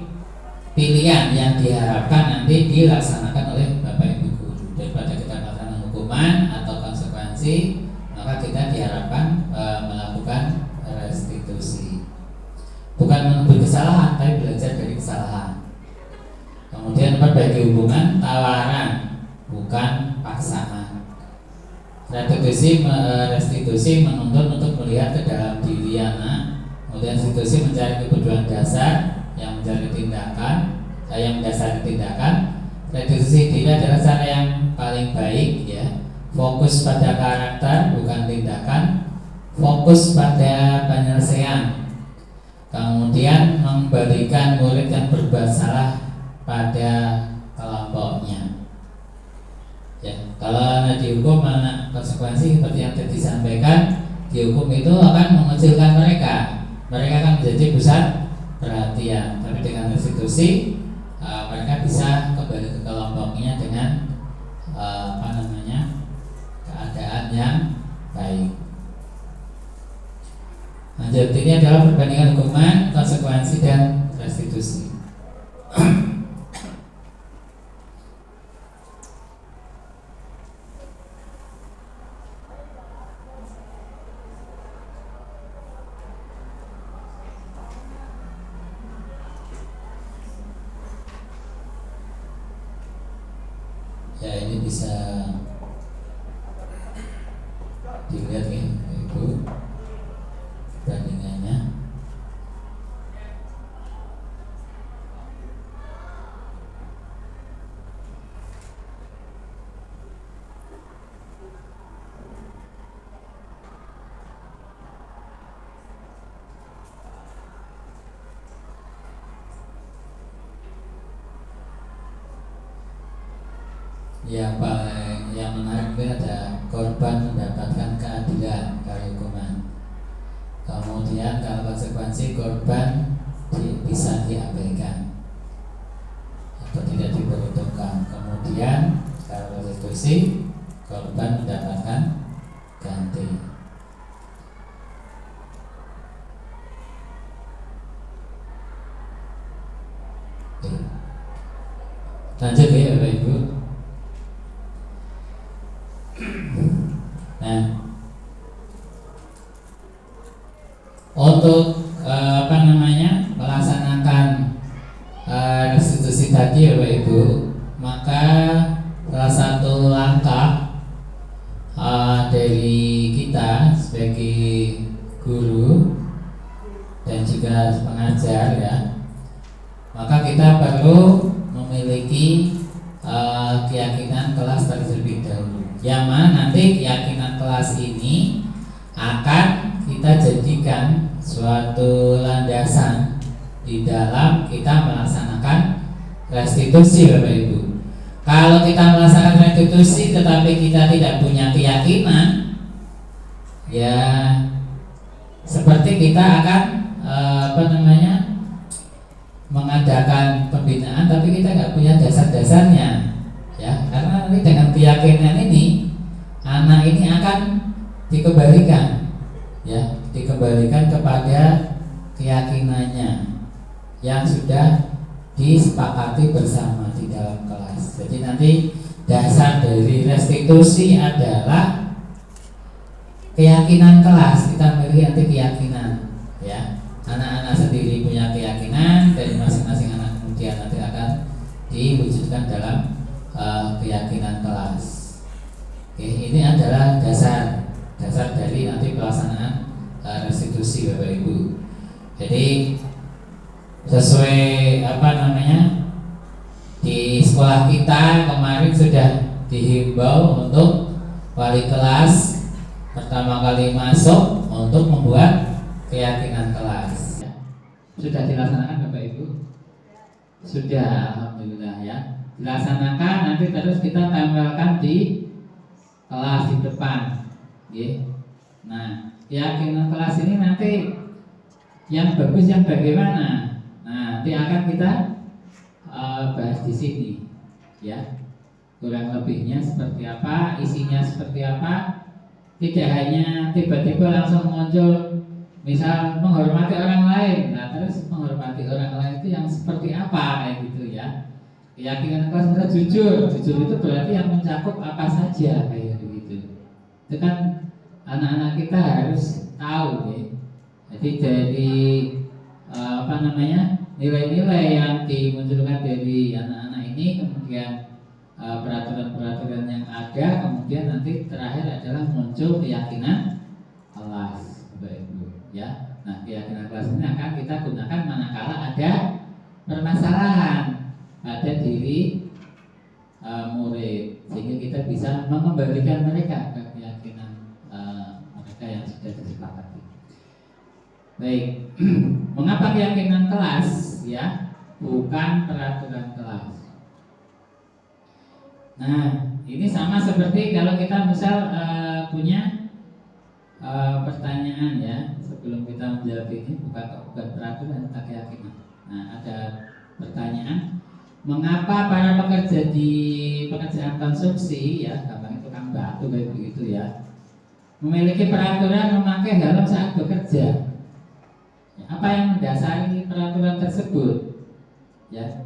pilihan yang diharapkan nanti dilaksanakan oleh Bapak Ibu guru. Daripada kita melaksanakan hukuman atau konsekuensi, maka kita diharapkan melakukan restitusi. Bukan menebus kesalahan, tapi belajar dari kesalahan. Kemudian perbaiki hubungan, tawaran, bukan paksaan. Restitusi menuntut untuk melihat ke dalam diri anak. Kemudian restitusi mencari kebutuhan dasar yang mencari tindakan, yang mendasari tindakan. Restitusi diri adalah cara yang paling baik ya. Fokus pada karakter, bukan tindakan. Fokus pada penyelesaian. Kemudian memberikan murid yang berbuat salah pada kelompoknya. Ya, kalau dihukum anak konsekuensi seperti yang tadi disampaikan, dihukum itu akan mengecilkan mereka akan menjadi pusat perhatian. Tapi dengan restitusi mereka bisa kembali ke kelompoknya dengan keadaan yang baik. Lanjut, ini adalah perbandingan hukuman, konsekuensi, dan restitusi. Ya, ini bisa dilihat ya, Ibu, bandingannya. Yang menarik ada korban mendapatkan keadilan kali hukuman. Kemudian kalau konsekuensi korban bisa diabaikan atau tidak diperhitungkan. Kemudian kalau restitusi korban mendapatkan ganti. Lanjut ya Bapak Ibu. Nah, untuk melaksanakan restitusi tadi Bapak Ibu, maka salah satu langkah dari kita sebagai guru dan juga pengajar ya, maka kita perlu memiliki keyakinan kelas terlebih dahulu, yang mana nanti keyakinan kelas ini akan kita jadikan suatu landasan di dalam kita melaksanakan restitusi Bapak Ibu. Kalau kita melaksanakan restitusi tetapi kita tidak punya keyakinan, ya seperti kita akan mengadakan pembinaan tapi kita nggak punya dasar-dasarnya, ya, karena nanti dengan keyakinan ini anak ini akan dikembalikan kepada keyakinannya yang sudah disepakati bersama di dalam kelas. Jadi nanti dasar dari restitusi adalah keyakinan kelas. Kita memiliki nanti keyakinan, ya. Anak-anak sendiri punya keyakinan, dari masing-masing anak kemudian nanti akan diwujudkan dalam keyakinan kelas. Oke, ini adalah dasar dari nanti pelaksanaan restitusi Bapak Ibu. Jadi sesuai di sekolah kita kemarin sudah dihimbau untuk wali kelas pertama kali masuk untuk membuat keyakinan kelas. Sudah dilaksanakan Bapak Ibu? Sudah, alhamdulillah ya. Dilaksanakan, nanti terus kita tempelkan di kelas di depan. Nah, keyakinan kelas ini nanti yang bagus yang bagaimana? Nah, nanti akan kita bahas di sini, ya. Kurang lebihnya seperti apa, isinya seperti apa. Tidak hanya tiba-tiba langsung muncul, misal menghormati orang lain. Nah, terus menghormati orang lain itu yang seperti apa, kayak gitu ya. Keyakinan kelas kita jujur itu berarti yang mencakup apa saja, kayak gitu. Itu kan anak-anak kita harus tahu, ya. Jadi dari nilai-nilai yang dimunculkan dari anak-anak ini, kemudian peraturan-peraturan yang ada, kemudian nanti terakhir adalah muncul keyakinan kelas, Bapak Ibu, ya. Nah, keyakinan kelas ini akan kita gunakan manakala ada permasalahan pada diri murid, sehingga kita bisa mengembalikan mereka ke keyakinan mereka yang sudah disepakati. Baik, mengapa keyakinan kelas, ya, bukan peraturan kelas? Nah, ini sama seperti kalau kita misal punya pertanyaan ya sebelum kita menjawab ini, bukan peraturan tentang keyakinan. Nah, ada pertanyaan, mengapa para pekerja di pekerjaan konsumsi ya, gampang tukang batu kayak begitu ya, memiliki peraturan memakai helm saat bekerja? Ya, apa yang mendasari peraturan tersebut? Ya.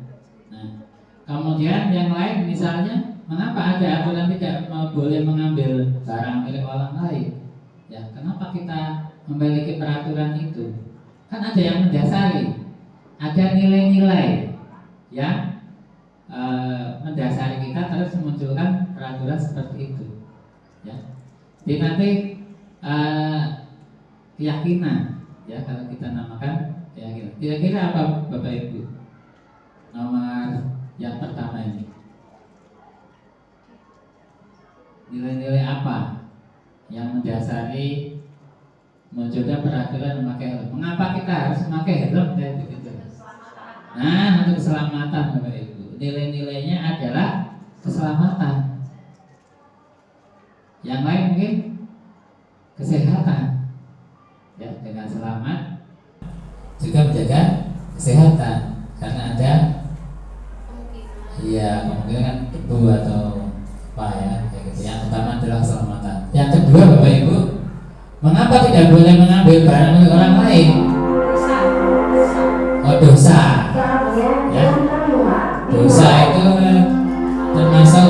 Nah, kemudian yang lain misalnya, mengapa ada aturan tidak boleh mengambil barang milik orang lain? Ya, kenapa kita memiliki peraturan itu? Kan ada yang mendasari, ada nilai-nilai yang mendasari kita terus memunculkan peraturan seperti itu. Ya, jadi nanti keyakinan, ya kalau kita namakan keyakinan. Kira-kira apa Bapak Ibu? Nomor yang pertama ini, nilai-nilai apa yang mendasari munculnya peraturan memakai helm? Mengapa kita harus memakai helm kayak begitu? Nah, untuk keselamatan Bapak Ibu. Nilai-nilainya adalah keselamatan. Yang lain mungkin kesehatan. Ya, dengan selamat juga menjaga kesehatan karena ada kemungkinan debu atau apa ya, kayak gitu. Yang pertama adalah keselamatan. Yang kedua Bapak Ibu, mengapa tidak boleh mengambil barang milik orang lain? Oh, dosa. Ya. Dosa itu termasuk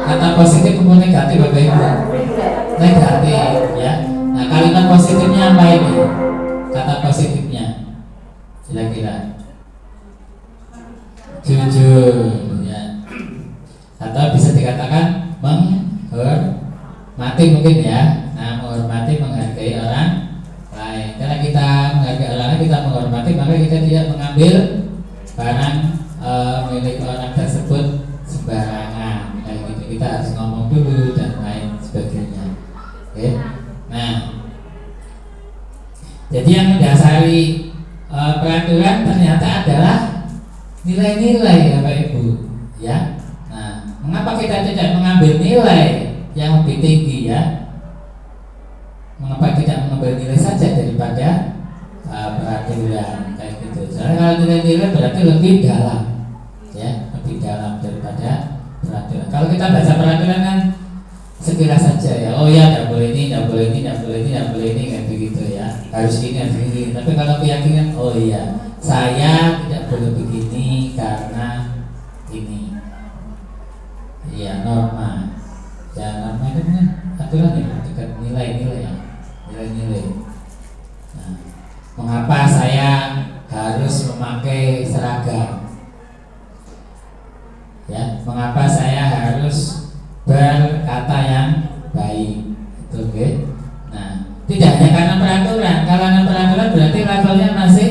kata positif maupun negatif Bapak Ibu. Negatif ya. Nah, kalimat positifnya apa ini? Kata positifnya kira-kira jujur ya. Atau bisa dikatakan menghormati mungkin ya. Nah, menghormati, menghargai orang lain. Karena kita menghargai orang lain, kita menghormati, maka kita tidak mengambil barang milik orang tersebut sembarangan. Kayak gitu, kita harus ngomong dulu dan lain sebagainya. Oke. Nah, jadi yang mendasari peraturan ternyata adalah nilai-nilai Bapak Ibu ya. Nah, mengapa kita tidak mengambil nilai yang lebih tinggi ya? Mengapa tidak mengambil nilai saja daripada peraturan kayak gitu? Soalnya kalau nilai-nilai berarti lebih dalam ya, lebih dalam daripada peraturan. Kalau kita baca peraturan kan sekilas saja ya, oh ya tidak boleh ini, tidak boleh ini, tidak boleh ini, tidak boleh ini kayak begitu ya, harus ini, harus ini. Tapi kalau keyakinan, oh iya, saya tidak boleh begini karena ini, iya norma. Ya norma itu kan aturan ya, dekat nilai-nilai ya, nilai-nilai. Nah, mengapa saya harus memakai seragam? Ya, mengapa saya harus berkata yang baik? Itu okay. Nah, tidak hanya karena peraturan. Karena peraturan berarti levelnya masih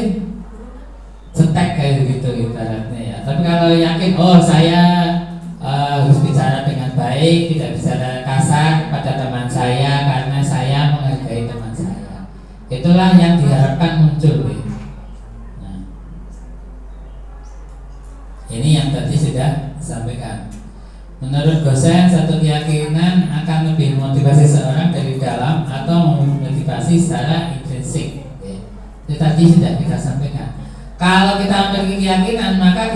cetek kayak begitu ibaratnya ya. Tapi kalau yakin, oh saya harus bicara dengan baik, tidak bicara kasar kepada teman saya karena saya menghargai teman saya. Itulah yang diharapkan muncul. Nah, ini yang tadi sudah disampaikan. Menurut Gosen, satu keyakinan akan lebih memotivasi seorang dari dalam atau memotivasi secara intrinsik. Itu tadi sudah kita sampaikan. Kalau kita memiliki keyakinan, maka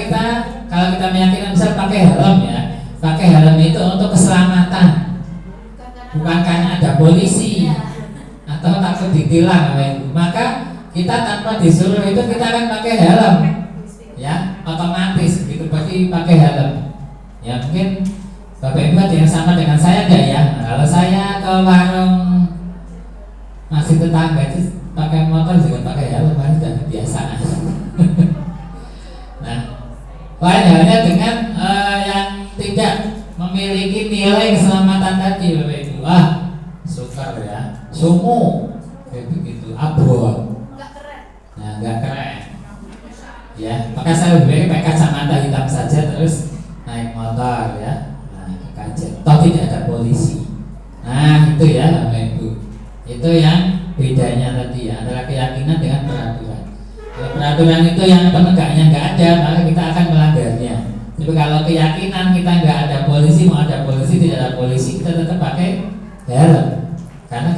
kalau kita meyakini misal pakai helm ya, pakai helm itu untuk keselamatan, bukan karena ada polisi atau takut ditilang, maka kita tanpa disuruh itu kita akan pakai helm, ya otomatis gitu, pasti pakai helm. Ya mungkin Bapak Ibu ada yang sama dengan saya enggak ya? Nah, kalau saya ke warung masih tetangga itu pakai motor juga pakai helm, kan sudah kebiasaan. Nah, lain halnya dengan yang tidak memiliki nilai keselamatan tadi Bapak Ibu. Sukar ya, sumu kayak begitu, abon, nggak keren. Ya, maka saya lebih baik pakai kacamata hitam saja terus naik motor ya, kaget. Toh tidak ada polisi. Nah itu ya Bapak Ibu, itu yang bedanya tadi ya antara keyakinan dengan peraturan. Kalau peraturan itu yang penegaknya nggak ada, maka kita akan melanggarnya. Tapi kalau keyakinan kita nggak ada polisi, mau ada polisi tidak ada polisi, kita tetap pakai helm.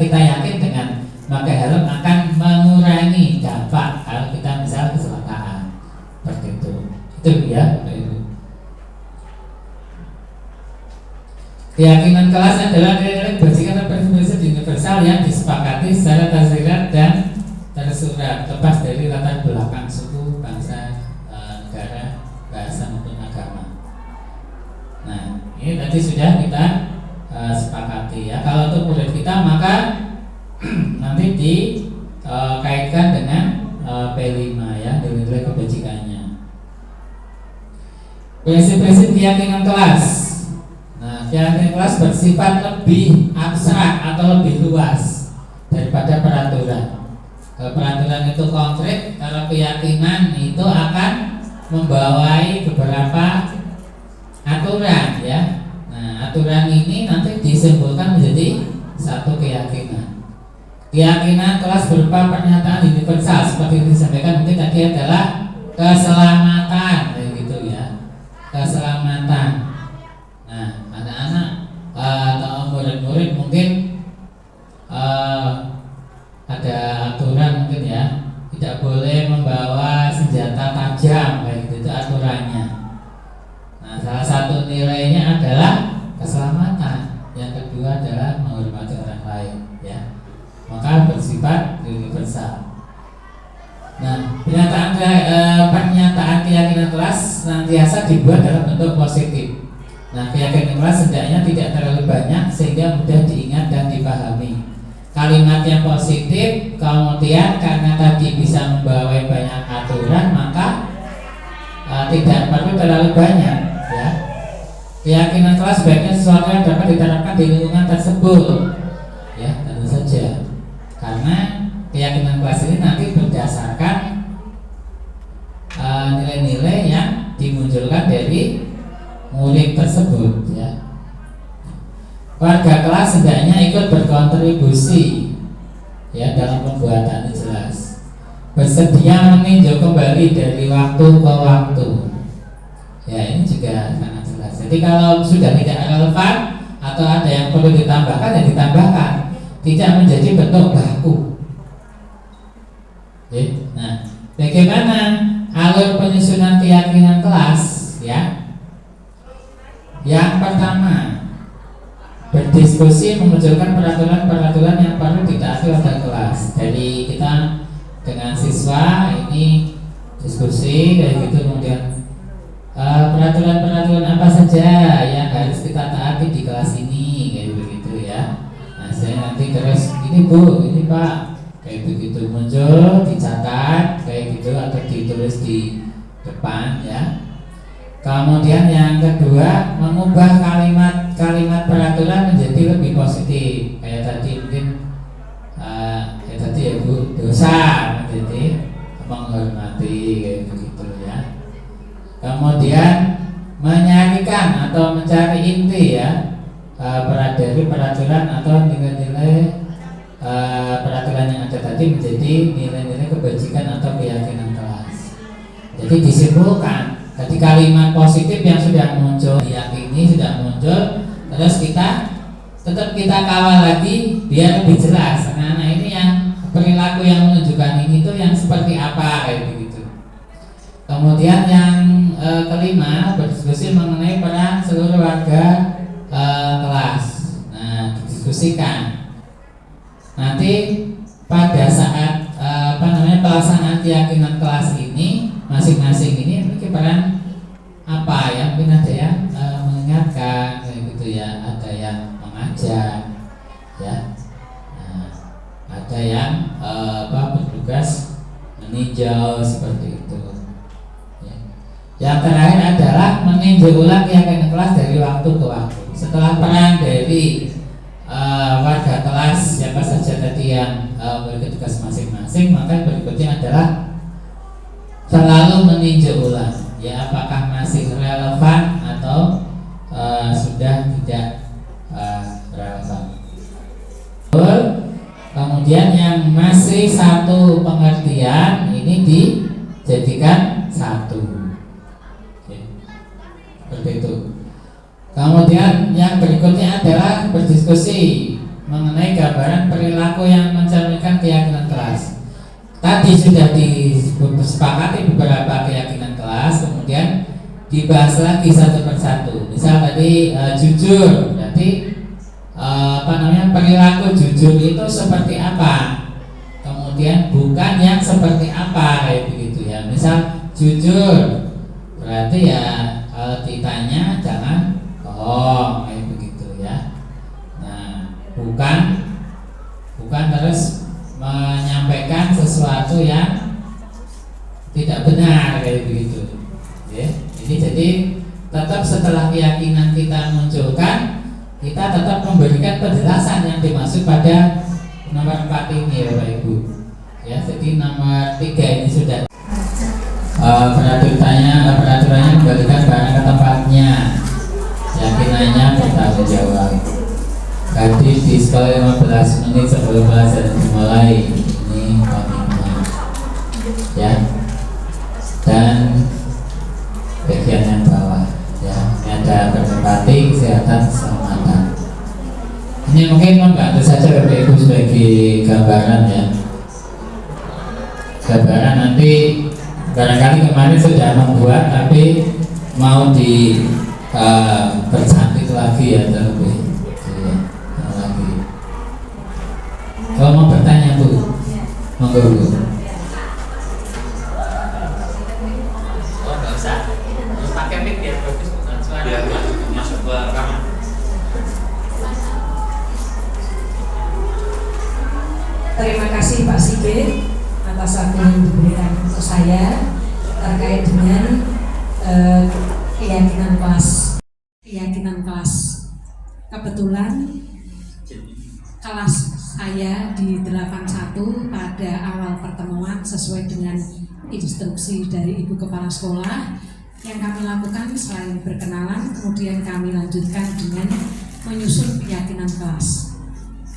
kita yakin dengan pakai helm akan mengurangi dampak kalau kita misal kecelakaan seperti itu ya Bapak Ibu. Keyakinan kelas adalah nilai kebajikan dan prinsip universal yang disepakati secara tersirat dan tersurat, lepas dari latar belakang suku, bangsa, negara, bahasa maupun agama. Nah, ini tadi sudah kita sepakati ya. Kalau untuk murid kita maka nanti dikaitkan dengan P5 ya, nilai kebajikannya. Prinsip-prinsip keyakinan kelas. Nah, keyakinan kelas bersifat lebih abstrak atau lebih luas daripada peraturan. Kalau peraturan itu konkret, kalau keyakinan itu akan membawai beberapa aturan ya. Nah, aturan ini nanti disimpulkan menjadi satu keyakinan. Keyakinan kelas berupa pernyataan universal seperti yang disampaikan mungkin tadi adalah keselamatan, kayak gitu ya. Keselamatan. Nah, anak-anak atau murid-murid mungkin ada aturan mungkin ya, tidak boleh membawa senjata tajam, kayak gitu itu aturannya. Nah, salah satu nilainya adalah keselamatan, yang kedua adalah menghormati orang lain ya. Maka bersifat universal. Nah, pernyataan keyakinan kelas senantiasa dibuat dalam bentuk positif. Nah, keyakinan kelas hendaknya tidak terlalu banyak sehingga mudah diingat dan dipahami. Kalimat yang positif, kemudian karena tadi bisa membawa banyak aturan, maka tidak perlu terlalu banyak ya. Keyakinan kelas sebaiknya sesuatu yang dapat diterapkan di lingkungan tersebut ya, tentu saja. Karena keyakinan kelas ini nanti berdasarkan nilai-nilai yang dimunculkan dari murid tersebut ya. Warga kelas hendaknya ikut berkontribusi ya dalam pembuatan jelas. Bersedia meninjau kembali dari waktu ke waktu. Ya, ini juga sangat jelas. Jadi kalau sudah tidak relevan atau ada yang perlu ditambahkan, ya ditambahkan. Tidak menjadi bentuk baku. Oke. Nah, bagaimana alur penyusunan keyakinan kelas ya? Yang pertama, berdiskusi memunculkan peraturan-peraturan yang perlu ditaati oleh kelas. Jadi kita dengan siswa ini diskusi kayak gitu, kemudian peraturan-peraturan apa saja yang harus kita taati di kelas ini kayak begitu ya. Nah, saya nanti terus ini Bu, ini Pak, kayak begitu muncul, dicatat kayak gitu atau ditulis di depan ya. Kemudian yang kedua, mengubah kalimat peraturan menjadi lebih positif. Kayak tadi mungkin kayak tadi ya Bu, dosa menjadi menghormati kayak begitu ya. Kemudian menyarikan atau mencari inti ya dari peraturan atau nilai-nilai peraturan yang ada tadi menjadi nilai-nilai kebajikan atau keyakinan kelas. Jadi disimpulkan tadi kalimat positif yang sudah muncul, diyakini sudah muncul, terus kita tetap kita kawal lagi biar lebih jelas. Anak-anak ini yang perilaku yang menunjukkan ini itu yang seperti apa kayak begitu. Kemudian yang kelima, berdiskusi mengenai peran seluruh warga kelas. Nah, didiskusikan. Nanti pada saat pelaksanaan keyakinan kelas ini masing-masing ini memiliki peran apa ya? Mungkin ada yang mengingatkan kayak gitu ya, ada yang mengajak ya, nah, ada yang bertugas meninjau seperti itu ya. Yang terakhir adalah meninjau ulang keyakinan kelas dari waktu ke waktu. Setelah peran dari warga kelas siapa saja tadi yang memiliki tugas masing-masing, maka berikutnya adalah selalu meninjau ulang ya, apakah masih relevan atau sudah tidak relevan. Kemudian yang masih satu pengertian ini dijadikan satu. Oke. Seperti itu. Kemudian yang berikutnya adalah berdiskusi mengenai gambaran perilaku yang mencerminkan keyakinan kelas. Tadi sudah disepakati beberapa keyakinan kelas, kemudian dibahas lagi satu persatu. Misal tadi jujur, berarti perilaku jujur itu seperti apa? Kemudian bukan yang seperti apa, kayak begitu ya. Misal jujur, berarti ya kalau ditanya jangan bohong, kayak begitu ya. Nah, bukan terus menyampaikan sesuatu yang tidak benar, kayak begitu ya. Jadi tetap setelah keyakinan kita munculkan, kita tetap memberikan penjelasan yang dimaksud pada nomor 4 ini ya Bapak Ibu ya. Jadi nomor 3 ini sudah peraturannya kembalikan barang ke tempatnya, keyakinannya bertanggung jawab, hadir di sekolah 15 menit sebelum pelajaran dimulai, ini komitmen ya. Dan bagian yang bawah ya, ini ada berempati, kesehatan, keselamatan. Ini mungkin membantu saja Bapak Ibu sebagai gambaran ya. Gambaran nanti barangkali kemarin sudah membuat tapi mau di bercantik lagi ya, terlebih ya, lagi. Kalau mau bertanya Bu, monggo Bu. Oh nggak usah, pakai mic biar bagus suara. Masuk ke rekaman. Terima kasih Pak Sigit atas waktu yang diberikan untuk saya terkait dengan keyakinan kelas. Kebetulan kelas saya di 81 pada awal pertemuan sesuai dengan instruksi dari Ibu Kepala Sekolah, yang kami lakukan selain berkenalan, kemudian kami lanjutkan dengan menyusun keyakinan kelas.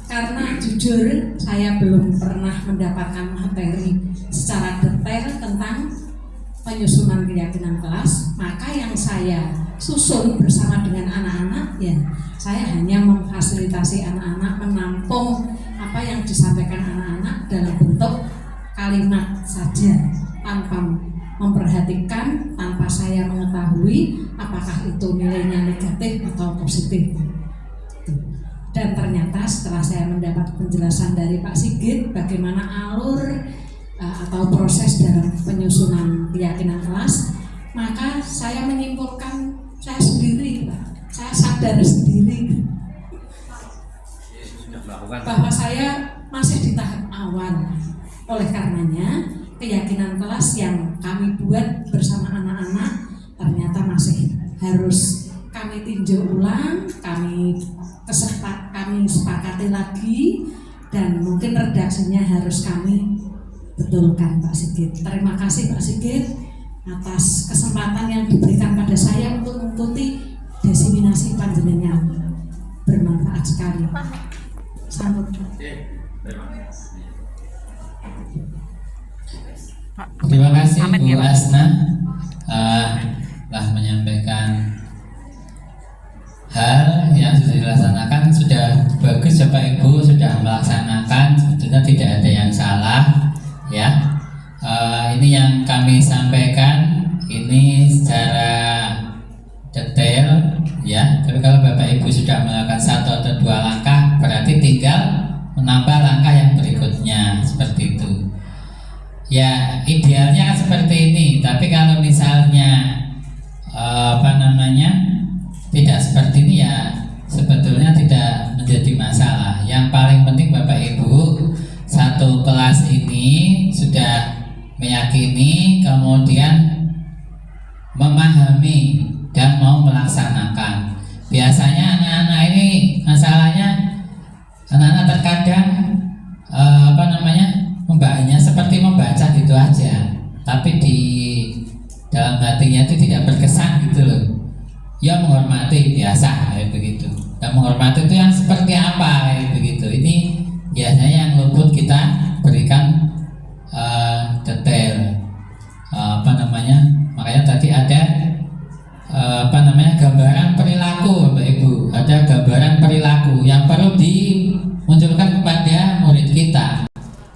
Karena jujur saya belum pernah mendapatkan materi secara detail tentang penyusunan keyakinan kelas, maka yang saya susun bersama dengan anak-anak ya, saya hanya memfasilitasi anak-anak menampung apa yang disampaikan anak-anak dalam bentuk kalimat saja, tanpa memperhatikan, tanpa saya mengetahui apakah itu nilainya negatif atau positif. Dan ternyata setelah saya mendapat penjelasan dari Pak Sigit bagaimana alur atau proses dalam penyusunan keyakinan kelas, maka saya menyimpulkan saya sendiri, Pak, saya sadar sendiri bahwa saya masih di tahap awal. Oleh karenanya keyakinan kelas yang kami buat bersama anak-anak ternyata masih harus kami tinjau ulang, kami sepakati lagi, dan mungkin redaksinya harus kami betulkan Pak Sigit. Terima kasih Pak Sigit atas kesempatan yang diberikan pada saya untuk mengikuti diseminasi panjenengan. Bermanfaat sekali. Sambut. Terima kasih Bu Asna telah menyampaikan hal yang sudah dilaksanakan. Sudah bagus Bapak Ibu, sudah melaksanakan, sebetulnya tidak ada yang salah ya. Ini yang kami sampaikan ini secara detail ya. Tapi kalau Bapak Ibu sudah melakukan 1 atau 2 langkah, berarti tinggal menambah langkah yang berikutnya, seperti itu ya. Idealnya kan seperti ini, tapi kalau misalnya tidak seperti ini ya sebetulnya tidak menjadi masalah. Yang paling penting Bapak Ibu satu kelas ini sudah meyakini, kemudian memahami dan mau melaksanakan. Biasanya anak-anak ini masalahnya, anak-anak terkadang membacanya seperti membaca gitu aja, tapi di dalam hatinya itu tidak berkesan gitu loh. Ya menghormati biasa kayak begitu. Dan menghormati itu yang seperti apa kayak begitu. Ini biasanya yang luput kita berikan detail. Makanya tadi ada gambaran perilaku Bapak Ibu. Ada gambaran perilaku yang perlu munculkan kepada murid kita.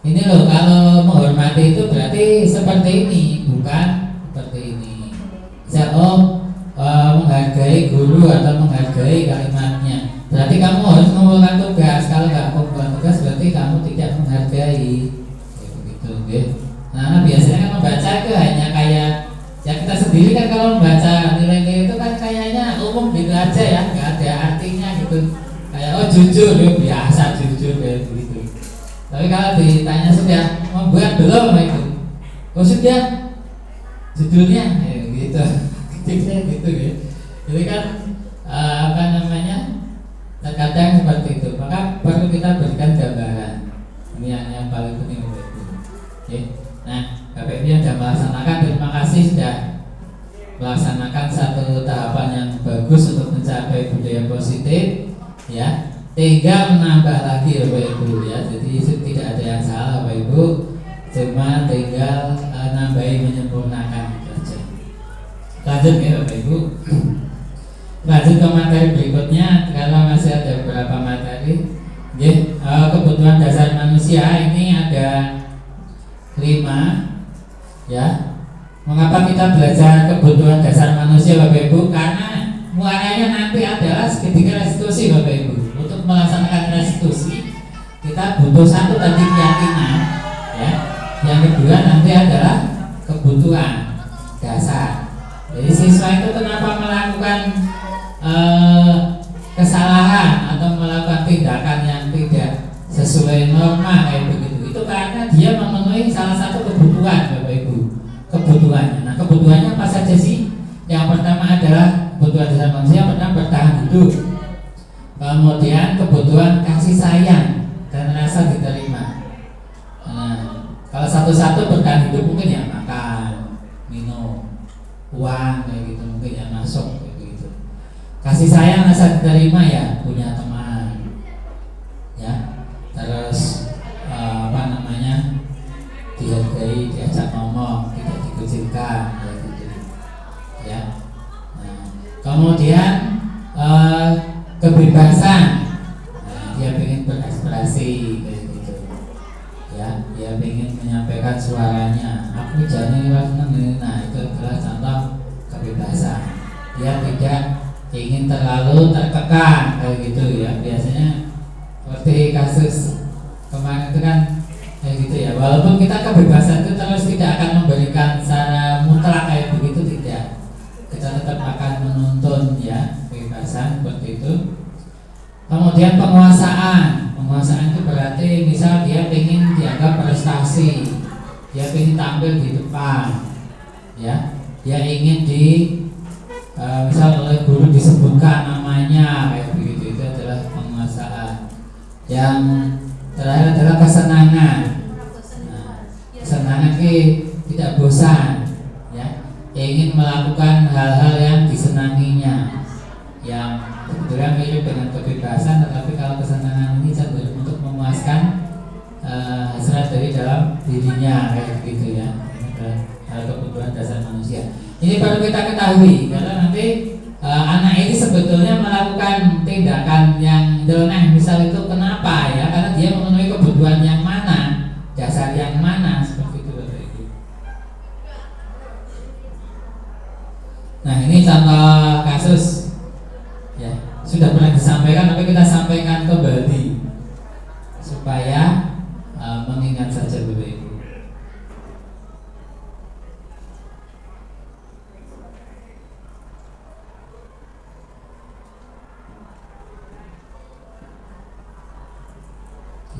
Ini loh, kalau menghormati itu berarti seperti ini, bukan seperti ini. Menghargai guru atau menghargai kalimatnya. Berarti kamu harus mengumpulkan tugas. Kalau nggak mengumpulkan tugas berarti kamu tidak menghargai. Begitu, okay? Nah, biasanya kan membaca itu hanya kayak ya kita sendiri kan kalau membaca nilai-nilai itu kan kayaknya umum gitu aja ya, nggak ada artinya gitu. Kayak oh jujur, ya biasa jujur kayak begitu. Tapi kalau ditanya sudah membuat belum itu, oh sudah judulnya ya, gitu, gitu ya. Jadi kan terkadang seperti itu. Maka perlu kita berikan gambaran. Ini yang paling penting itu. Oke. Nah, KPI yang sudah melaksanakan, terima kasih sudah melaksanakan satu tahapan yang bagus untuk mencapai budaya positif, ya. Tinggal menambah lagi Bapak Ibu ya. Jadi tidak ada yang salah Bapak Ibu, cuma tinggal nambahi menyempurnakan saja. Lanjut ya Bapak Ibu. Lanjut ke materi berikutnya karena masih ada beberapa materi. Kebutuhan dasar manusia ini ada 5 ya. Mengapa kita belajar kebutuhan dasar manusia Bapak Ibu? Karena muaranya nanti adalah ketika restitusi Bapak Ibu. Untuk melaksanakan restitusi kita butuh satu tadi keyakinan ya. Yang kedua nanti adalah kebutuhan dasar. Jadi siswa itu kenapa melakukan kesalahan atau melakukan tindakan yang tidak sesuai norma kayak begitu, itu karena dia memenuhi salah satu kebutuhan Bapak Ibu. Kebutuhannya. Nah, kebutuhannya apa saja sih? Yang pertama adalah kebutuhan dasar manusia, pertama bertahan hidup. Kemudian kebutuhan kasih sayang dan rasa diterima. Nah, kalau satu-satu bertahan hidup mungkin ya makan, minum, uang kayak gitu mungkin ya masuk kayak gitu. Kasih sayang rasa diterima ya punya teman, ya. Terus dihargai, diajak ngomong, tidak dikucilkan, kayak gitu, ya. Nah, kemudian kebebasan, nah, dia ingin berekspresi kayak gitu, ya. Dia ingin menyampaikan suaranya. Aku jangan nah itu adalah contoh kebebasan. Dia tidak ingin terlalu tertekan kayak gitu ya. Biasanya seperti kasus kemarin itu kan kayak gitu ya. Walaupun kita kebebasan itu terus tidak akan memberikan secara mutlak kayak begitu, tidak. Kita tetap akan menuntun ya kebebasan seperti itu. Kemudian penguasaan itu berarti misal dia ingin dianggap prestasi, dia ingin tampil di depan, ya, dia ingin misal oleh guru disebutkan namanya kayak begitu, itu adalah penguasaan. Yang terakhir adalah kesenangan. Nah, kesenangan ini tidak bosan, ya, ingin melakukan hal-hal yang disenanginya, yang sebetulnya mirip dengan kebebasan, tetapi kalau kesenangan ini cenderung untuk memuaskan hasrat dari dalam dirinya kayak gitu ya. Ini kebutuhan dasar manusia. Ini perlu kita ketahui karena nanti anak ini sebetulnya melakukan tindakan yang nyeleneh misal itu kenapa ya? Karena dia memenuhi kebutuhan yang mana, dasar yang mana, seperti itu Bapak Ibu. Nah, ini contoh kasus ya, sudah pernah disampaikan tapi kita sampaikan kembali supaya mengingat saja Bapak Ibu.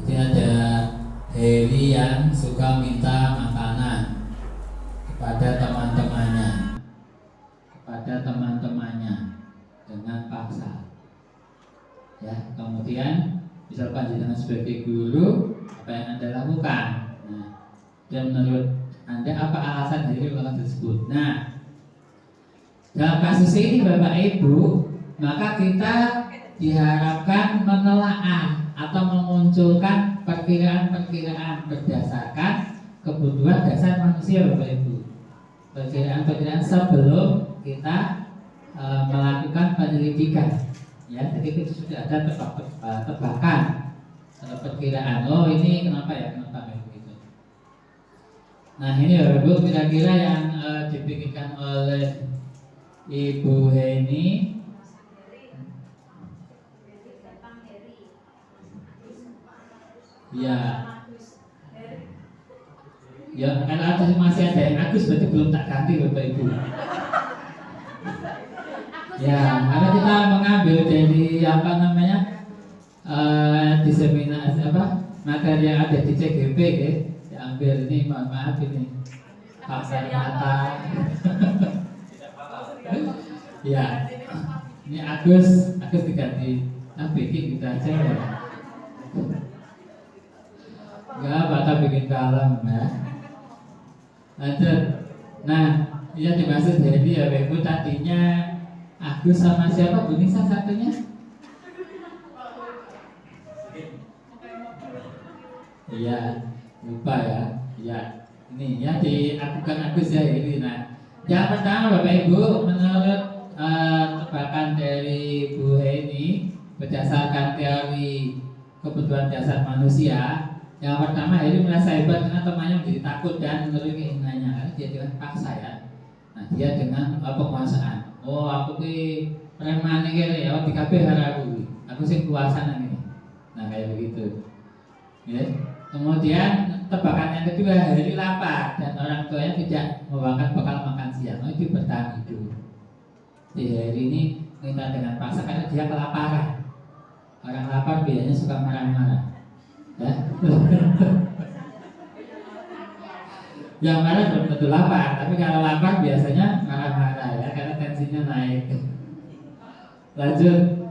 Jadi ada Heri yang suka minta makanan kepada teman-temannya dengan paksa. Ya, kemudian misalkan dengan sebagai guru apa yang Anda lakukan? Nah, dan menurut Anda apa alasan dari hal tersebut? Nah, dalam kasus ini Bapak Ibu, maka kita diharapkan menelaah atau memunculkan perkiraan-perkiraan berdasarkan kebutuhan dasar manusia Bapak Ibu. Perkiraan-perkiraan sebelum kita melakukan penyelidikan. Ya, jadi itu sudah ada tebakan Ada perkiraan. Oh ini kenapa ya? Kenapa kayak begitu? Nah ini Bapak Ibu kira-kira yang dibikinkan oleh Ibu Heni. Ya. Ya kalau ada masih ada yang Agus berarti belum tak ganti Bapak Ibu. Ya, karena kita mengambil dari apa namanya diseminasi apa materi yang ada di CGP ya, diambil ini mohon maaf ini pasar mata. Ya, ini Agus diganti bikin kita aja ya. Enggak, bakal bikin kalem ya. Lanjut. Nah, yang dimaksud Hedi ya Bapak Ibu tadinya Agus sama siapa Bu Nisa satunya? Iya, lupa ya. Iya, ini ya diakukan Agus ya ini. Nah, yang pertama Bapak Ibu menurut tebakan dari Bu Heni berdasarkan teori kebutuhan dasar manusia, yang pertama Heni merasa hebat karena temannya menjadi takut dan menuruti keinginannya karena dia dengan paksa ya. Nah, dia dengan penguasaan. Oh, aku ki preman iki ya, di kabeh aku. Aku sing kuasa nang ini. Nah, kayak begitu. Ya. Kemudian tebakan yang kedua, Heri lapar dan orang tuanya tidak membawakan bekal makan siang. Oh, itu bertahan hidup. Jadi Heri ini minta dengan paksa karena dia kelaparan. Orang lapar biasanya suka marah-marah. Ya. Yang marah belum tentu lapar, tapi kalau lapar biasanya marah-marah ya, karena tensinya naik. Lanjut,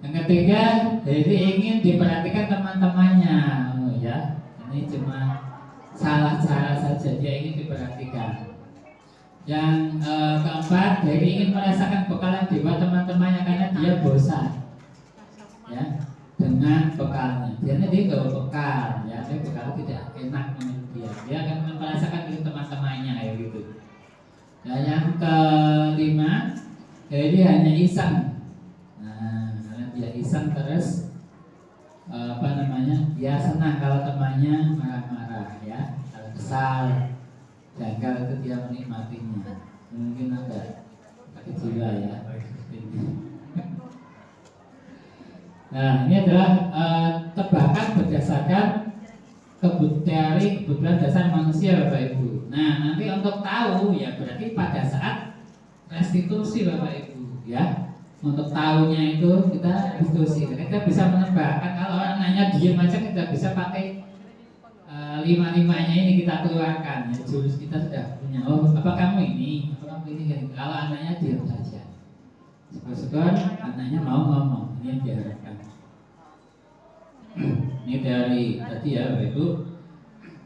yang ketiga, jadi ingin diperhatikan teman-temannya, oh, ya, ini cuma salah cara saja, dia ingin diperhatikan. Yang keempat, jadi ingin merasakan bekal yang dibuat teman-temannya karena dia bosan, ya, dengan bekalnya. Dia gak bekal, ya, dia bekal tidak enak menurut dia akan merasakan dengan teman-temannya kayak gitu. Nah, yang kelima, jadi hanya iseng. Nah, karena dia iseng terus dia senang kalau temannya marah-marah ya, kalau kesal, janggal itu dia menikmatinya. Mungkin agak jiwa ya. Nah, ini adalah tebakan berdasarkan teori kebutuhan dasar manusia Bapak Ibu. Nah, nanti untuk tahu ya berarti pada saat restitusi Bapak Ibu ya. Untuk tahunya itu kita restitusi. Kita bisa menebakkan, kalau orang nanya diem aja kita bisa pakai lima-limanya ini kita keluarkan. Ya, jurus kita sudah punya. Oh, apa kamu ini? Apa kamu ini? Kalau anaknya diam saja. Syukur-syukur anaknya mau ngomong. Ini yang diharapkan. Ini teori tadi ya Bapak Ibu.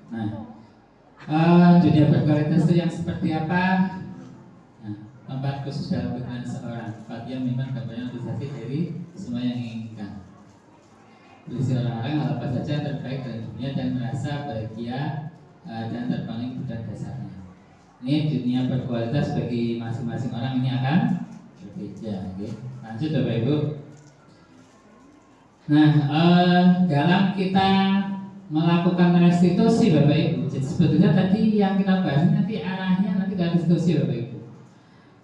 Nah, dunia berkualitas itu yang seperti apa? Nah, tempat khusus dalam pikiran seorang. Dia memang gambarnya realisasi dari semua yang diinginkan. Berisi orang-orang hal apa saja yang terbaik dalam dunia dan merasa bahagia dan terpaling kebutuhan dasarnya. Ini dunia berkualitas bagi masing-masing orang ini akan berbeda. Okay. Lanjut Bapak Ibu. Nah, dalam kita melakukan restitusi Bapak Ibu, jadi sebetulnya tadi yang kita bahas nanti arahnya nanti ke restitusi Bapak Ibu.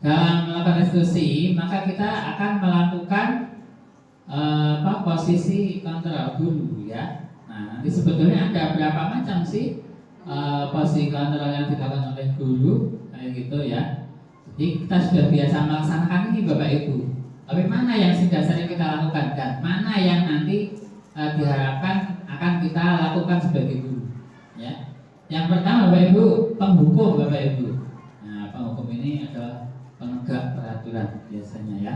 Dalam melakukan restitusi, maka kita akan melakukan posisi kontrol dulu ya. Nah, nanti sebetulnya ada berapa macam sih posisi kontrol yang dilakukan oleh guru kayak gitu ya. Jadi kita sudah biasa melaksanakan ini Bapak Ibu. Tapi mana yang dasarnya kita lakukan dan mana yang nanti diharapkan akan kita lakukan sebagai guru ya. Yang pertama Bapak Ibu, penghukum Bapak Ibu. Nah, penghukum ini adalah penegak peraturan biasanya ya.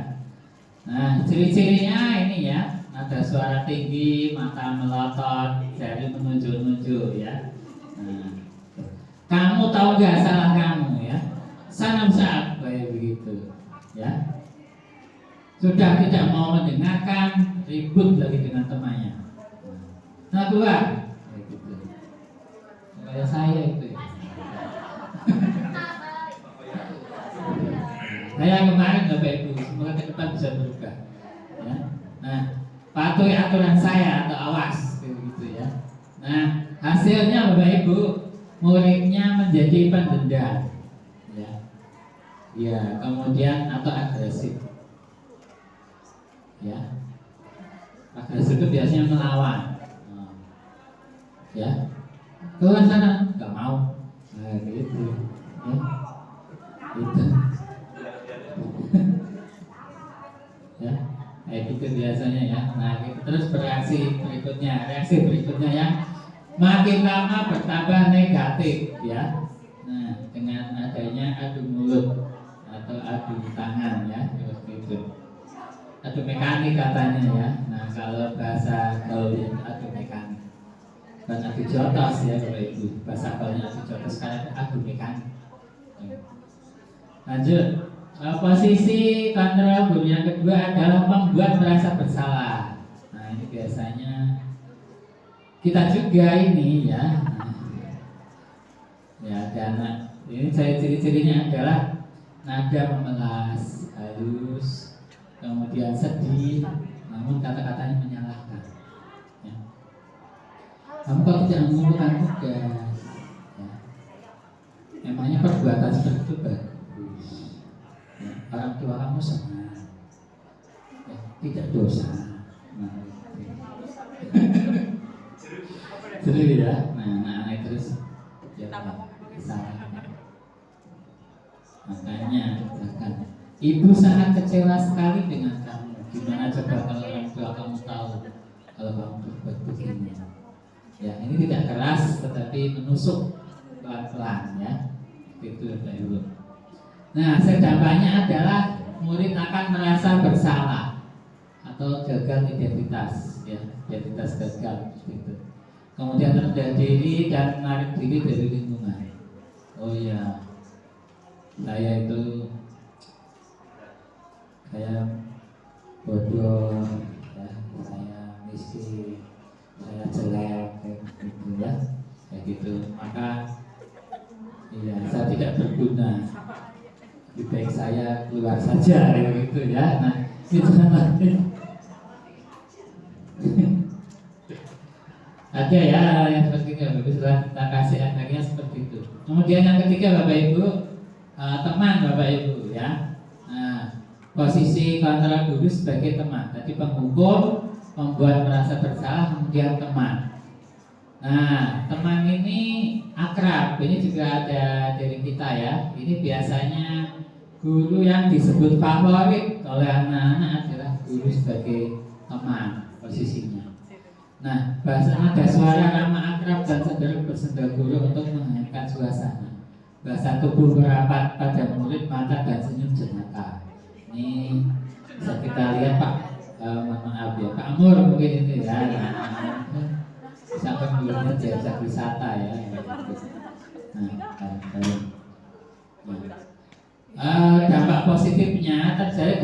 Nah, ciri-cirinya ini ya, ada suara tinggi, mata melotot, jari menunjuk-nunjuk ya. Nah, kamu tahu nggak salah kamu ya? Sanam saat kayak begitu ya. Sudah tidak mau mendengarkan, ribut lagi dengan temannya. Nah, keluar kayak gitu. Kayak saya itu ya. Saya kemarin Bapak Ibu, semoga ke depan bisa berubah ya. Nah, patuhi aturan saya atau awas gitu. Nah, hasilnya Bapak Ibu, muridnya menjadi pendendam, ya, ya, kemudian atau agresif, ya, agresif itu biasanya melawan, ya, keluar sana, nggak mau, nah gitu, ya, gitu, ya, kayak gitu biasanya ya. Nah, gitu. Terus reaksi berikutnya ya. Makin lama bertambah negatif ya. Nah, dengan adanya adu mulut atau adu tangan ya, seperti itu. Adu mekanik katanya ya. Nah, kalau bahasa gaulnya adu mekanik. Dan adu jotos ya Bapak Ibu. Bahasa gaulnya adu jotos, sekarang adu mekanik. Lanjut. Posisi kontrol guru yang kedua adalah membuat merasa bersalah. Nah, ini biasanya kita juga ini ya. Ya, dan ini saya ciri-cirinya adalah nada memelas, halus, kemudian sedih, namun kata-katanya menyalahkan. Ya. Kamu kok tidak mengumpulkan tugas? Ya. Emangnya perbuatan seperti itu bagus? Ya. Orang tua kamu senang, ya, tidak dosa. Nah, seru ya. Nah terus ya, salah. Makanya jangan. Ibu sangat kecewa sekali dengan kamu. Gimana coba kalau orang tua kamu tahu kalau kamu berbuat begini? Ya, ini tidak keras tetapi menusuk pelan-pelan ya. Itu Bapak Ibu. Nah, dampaknya adalah murid akan merasa bersalah atau gagal identitas ya, identitas gagal gitu. Kemudian rendah diri dan menarik diri dari lingkungan. Oh ya, saya itu kayak bodoh, ya, saya miskin, saya jelek, kayak gitu ya, kayak gitu. Maka, iya, saya tidak berguna. Lebih baik saya keluar saja, kayak gitu ya. Nah, itu nanti. Ada ya yang seperti itu, setelah kita kasih efeknya seperti itu. Kemudian yang ketiga Bapak Ibu, teman Bapak Ibu ya. Nah, posisi kontrol guru sebagai teman. Tadi penghukum, membuat merasa bersalah, kemudian teman. Nah, teman ini akrab. Ini juga ada dari kita ya. Ini biasanya guru yang disebut favorit oleh anak-anak adalah guru sebagai teman posisinya. Nah, bahasa nada suara ramah akrab dan cenderung bersenda guru untuk menghangatkan suasana. Bahasa tubuh merapat pada murid, mata dan senyum jenaka. Ini bisa kita lihat Pak, mohon maaf ya, Pak Amur mungkin itu ya. Sampai mulutnya diajak wisata ya. Dampak positifnya terjalin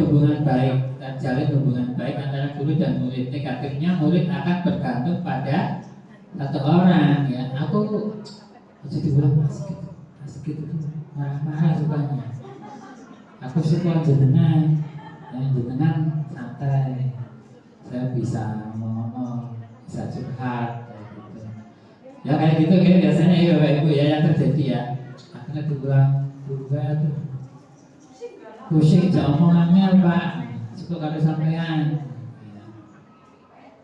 hubungan baik antara guru dan murid. Negatifnya murid akan bergantung pada satu orang ya. Aku jadi ulang asik gitu marah-marah sukanya. Aku suka jenengan santai. Saya bisa ngomong, bisa curhat kayak gitu. Ya kayak gitu kan biasanya ya Bapak Ibu ya yang terjadi ya. Akhirnya diulang tuh pusing omongannya Pak, cukup kalau sampean.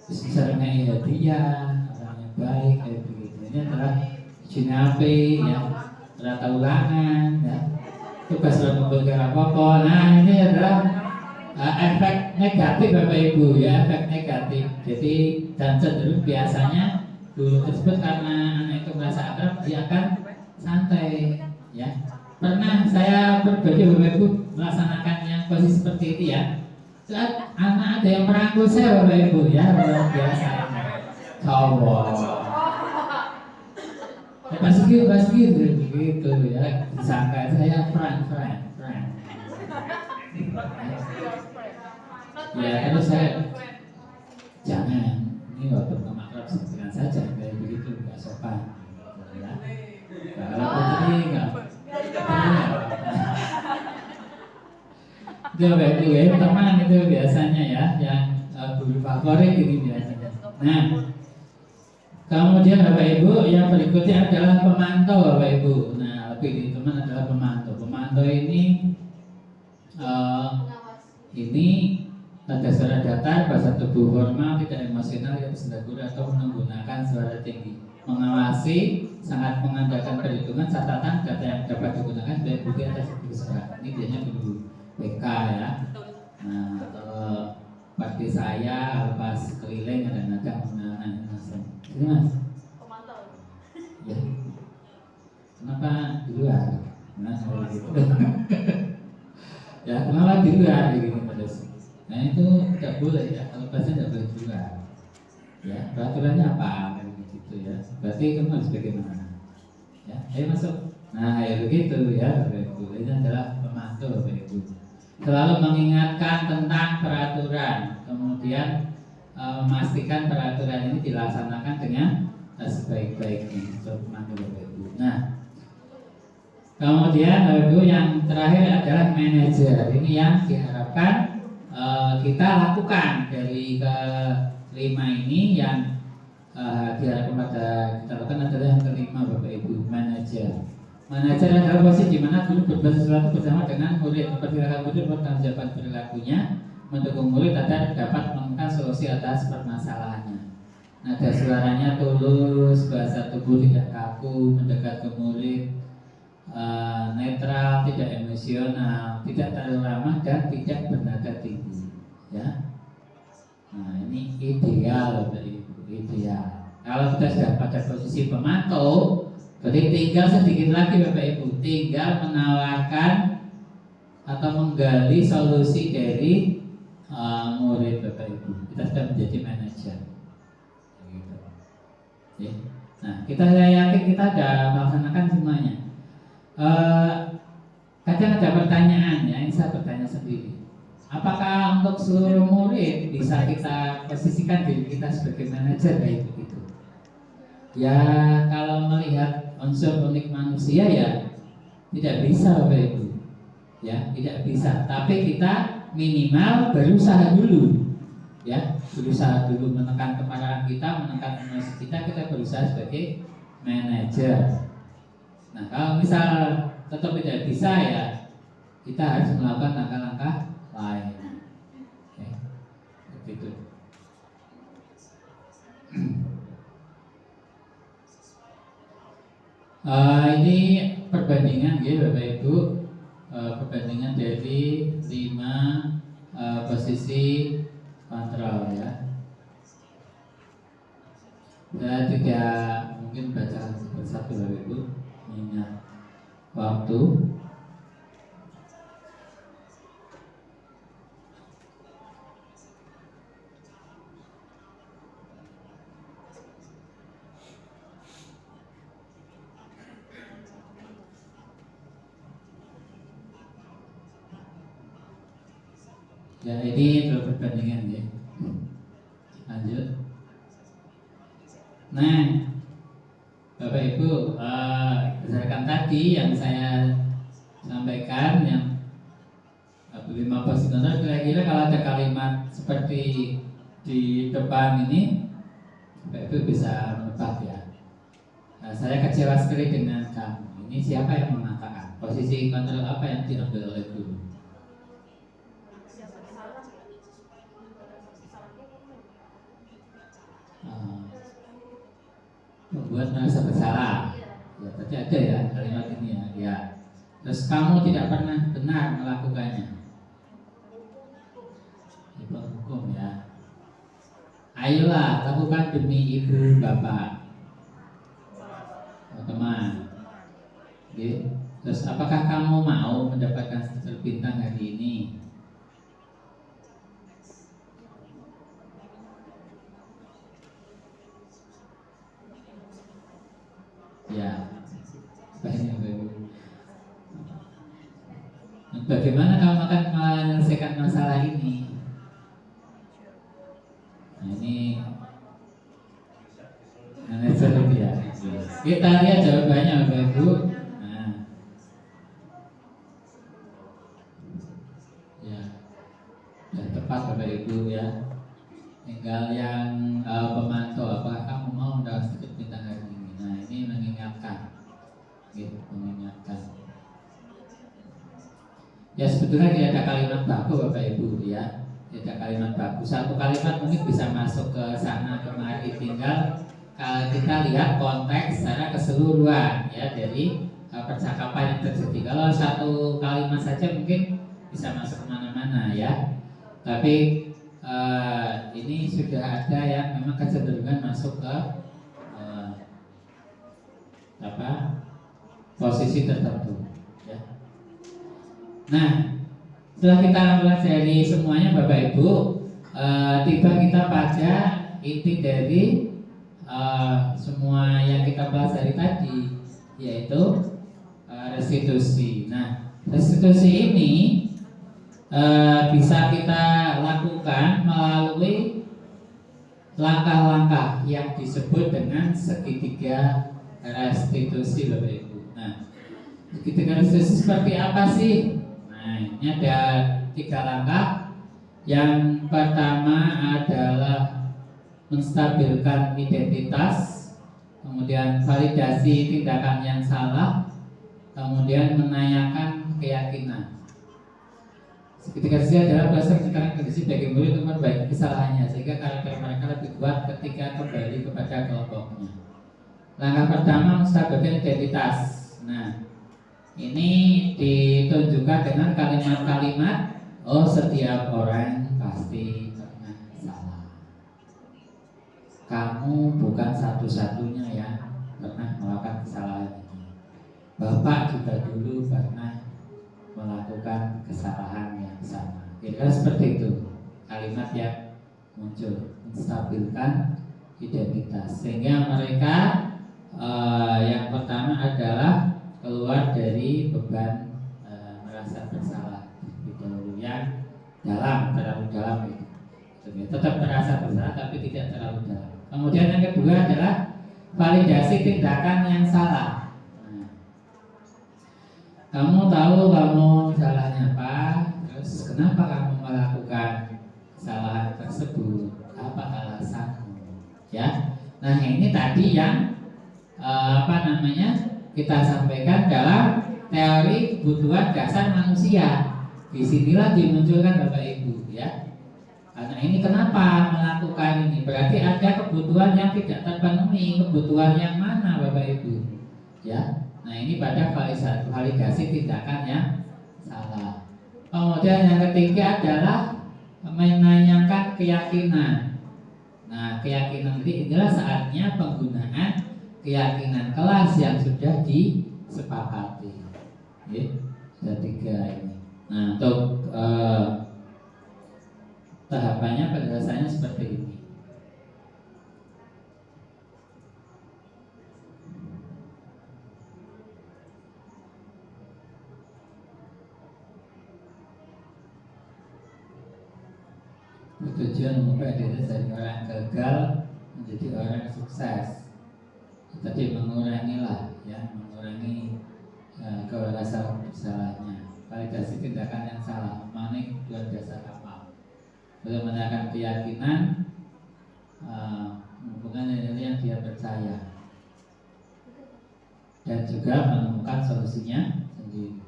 Bisa dengan hadiah, orangnya baik kayak begitu. Ini adalah jinape ya, rata ulangan ya. Tugas mengumpulkan apa-apa. Nah ini adalah efek negatif Bapak Ibu ya, efek negatif. Jadi dan cenderung biasanya guru tersebut karena anak itu merasa akrab dia akan santai ya. Pernah saya berbagi Bapak Ibu melaksanakan yang posisi seperti itu ya. Saat anak ada yang merangkul saya Bapak Ibu ya, luar biasa. Cowok. Pas gitu ya. Disangka saya friend. Ya terus saya jangan ini waktu akrab dengan saja kayak begitu nggak sopan. Ya. Kalau begini nggak. Itu Bapak Ibu ya, teman itu biasanya ya, yang guru favorit ini biasanya. Nah, Kemudian Bapak Ibu yang berikutnya adalah pemantau Bapak Ibu. Nah, lebih di teman adalah pemantau. Pemantau ini nada suara datar, bahasa tubuh formal, tidak emosional, tidak bersendagur atau menggunakan suara tinggi. Mengawasi, sangat mengandalkan perhitungan, catatan, data yang dapat digunakan sebagai bukti atas kebesaran. Ini biasanya dulu PK ya. Nah, atau seperti saya pas keliling kadang-kadang menggunakan langsung. Ini Mas. Pemantau. Ya. Kenapa di luar? Nah, kalau gitu. Ya, kenapa di luar gitu terus? Nah itu tidak boleh ya, kalau pasien tidak boleh di luar. Ya, peraturannya apa? Kayak gitu ya. Berarti kamu harus bagaimana? Ya, ayo masuk. Nah, ya begitu ya, Bapak Ibu. Ini adalah pemantau Bapak Ibu. Selalu mengingatkan tentang peraturan, kemudian memastikan peraturan ini dilaksanakan dengan sebaik-baiknya. Itu pemantau Bapak Ibu. Nah, kemudian Bapak Ibu yang terakhir adalah manajer. Ini yang diharapkan kita lakukan dari kelima ini yang diharapkan pada kita lakukan adalah yang kelima Bapak Ibu, manajer. Manajer adalah posisi di mana guru berbuat sesuatu bersama dengan murid, memperkirakan murid bertanggung jawab perilakunya, mendukung murid agar dapat menemukan solusi atas permasalahannya. Nada suaranya tulus, bahasa tubuh tidak kaku, mendekat ke murid, netral, tidak emosional, tidak terlalu ramah dan tidak bernada tinggi. Ya, nah ini ideal Bapak Ibu, ideal. Kalau kita sudah pada posisi pemantau, berarti tinggal sedikit lagi Bapak Ibu, tinggal menawarkan atau menggali solusi dari murid Bapak Ibu. Kita sudah menjadi manajer. Gitu. Ya. Nah, saya yakin kita sudah melaksanakan semuanya. Kadang ada pertanyaan ya, ini saya bertanya sendiri. Apakah untuk seluruh murid bisa kita posisikan diri kita sebagai manajer kayak begitu? Ya kalau melihat unsur unik manusia ya tidak bisa Bapak Ibu. Ya tidak bisa. Tapi kita minimal berusaha dulu. Ya berusaha dulu menekan kemarahan kita, menekan emosi kita berusaha sebagai manajer. Nah kalau misal tetap tidak bisa ya kita harus melakukan langkah-langkah lain. Oke, begitu. Ini perbandingan ya Bapak Ibu, perbandingan dari 5 posisi kontrol ya. Saya tidak mungkin baca satu-satu Bapak Ibu, mengingat waktu. Ya ini dua perbandingan ya. Lanjut. Nah, Bapak Ibu, berdasarkan tadi yang saya sampaikan yang 5 posisi kontrol, kira-kira kalau ada kalimat seperti di depan ini, Bapak Ibu bisa menebak ya. Nah, saya kecewa sekali dengan kamu. Ini siapa yang mengatakan? Posisi kontrol apa yang diambil oleh guru? Membuat merasa bersalah. Ya, berarti ada ya kalimat ini ya. Ya. Terus kamu tidak pernah benar melakukannya. Itu hukum ya. Ayolah lakukan demi ibu bapak, teman. Oke. Terus apakah kamu mau mendapatkan stiker bintang hari ini? Ya, bagaimana kamu akan menyelesaikan masalah ini? Nah, ini manajer ya. Kita lihat jawabannya Bapak Ibu. Nah, ya, sudah tepat Bapak Ibu ya. Tinggal yang pemantau, apakah kamu mau undang sedikit bintang hari ini. Nah, ini mengingatkan, gitu, mengingatkan. Ya sebetulnya tidak ada kalimat baku Bapak Ibu ya. Tidak ada kalimat baku. Satu kalimat mungkin bisa masuk ke sana kemari, tinggal kalau kita lihat konteks secara keseluruhan ya dari percakapan yang terjadi. Kalau satu kalimat saja mungkin bisa masuk kemana-mana ya. Tapi ini sudah ada yang memang kecenderungan masuk ke posisi tertentu. Ya. Nah, setelah kita pelajari semuanya Bapak Ibu, tiba kita pada inti dari semua yang kita pelajari tadi, yaitu restitusi. Nah, restitusi ini bisa kita lakukan melalui langkah-langkah yang disebut dengan segitiga restitusi Bapak Ibu. Nah, segitiga restitusi seperti apa sih? Nah, ini ada 3 langkah. Yang pertama adalah menstabilkan identitas, kemudian validasi tindakan yang salah, kemudian menanyakan keyakinan. Segitiga restitusi adalah proses menciptakan kondisi bagi murid untuk memperbaiki kesalahannya sehingga karakter mereka lebih kuat ketika kembali kepada kelompoknya. Langkah pertama, menstabilkan identitas. Nah, ini ditunjukkan dengan kalimat-kalimat, oh setiap orang pasti pernah salah. Kamu bukan satu-satunya yang pernah melakukan kesalahan ini. Bapak juga dulu pernah melakukan kesalahan yang sama. Kira-kira seperti itu kalimat yang muncul, menstabilkan identitas sehingga mereka yang pertama adalah keluar dari beban merasa bersalah dahulu yang terlalu dalam itu. Tetap merasa bersalah tapi tidak terlalu dalam. Kemudian yang kedua adalah validasi tindakan yang salah. Kamu tahu kamu salahnya apa, terus kenapa kamu melakukan kesalahan tersebut, apa alasanmu, ya? Nah ini tadi yang kita sampaikan dalam teori kebutuhan dasar manusia. Disinilah dimunculkan Bapak Ibu, ya. Karena ini kenapa melakukan ini? Berarti ada kebutuhan yang tidak terpenuhi. Kebutuhan yang mana Bapak Ibu? Ya. Nah ini pada validasi tindakan yang salah. Kemudian yang ketiga adalah menanyakan keyakinan. Nah keyakinan inilah saatnya penggunaan keyakinan kelas yang sudah disepakati. Ya, ada 3 ini. Nah untuk tahapannya penjelasannya seperti ini. Tujuan mengubah diri dari orang gagal menjadi orang sukses. Tadi mengurangi rasa bersalahnya. Validasi tindakan yang salah, memenuhi dua dasar kapal. Belum menanyakan keyakinan, menghubungkan nilai yang dia percaya, dan juga menemukan solusinya sendiri.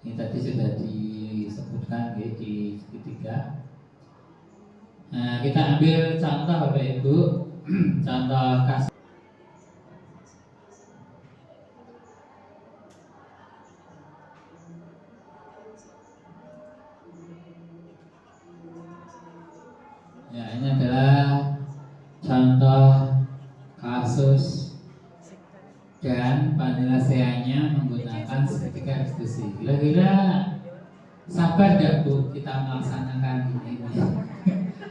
Ini tadi sudah disebutkan di segitiga. Nah, kita ambil contoh Bapak Ibu, contoh kasus. Ya, ini adalah contoh kasus dan penyelesaiannya menggunakan segitiga restitusi. Kira-kira sabar tidak Bu kita melaksanakan ini?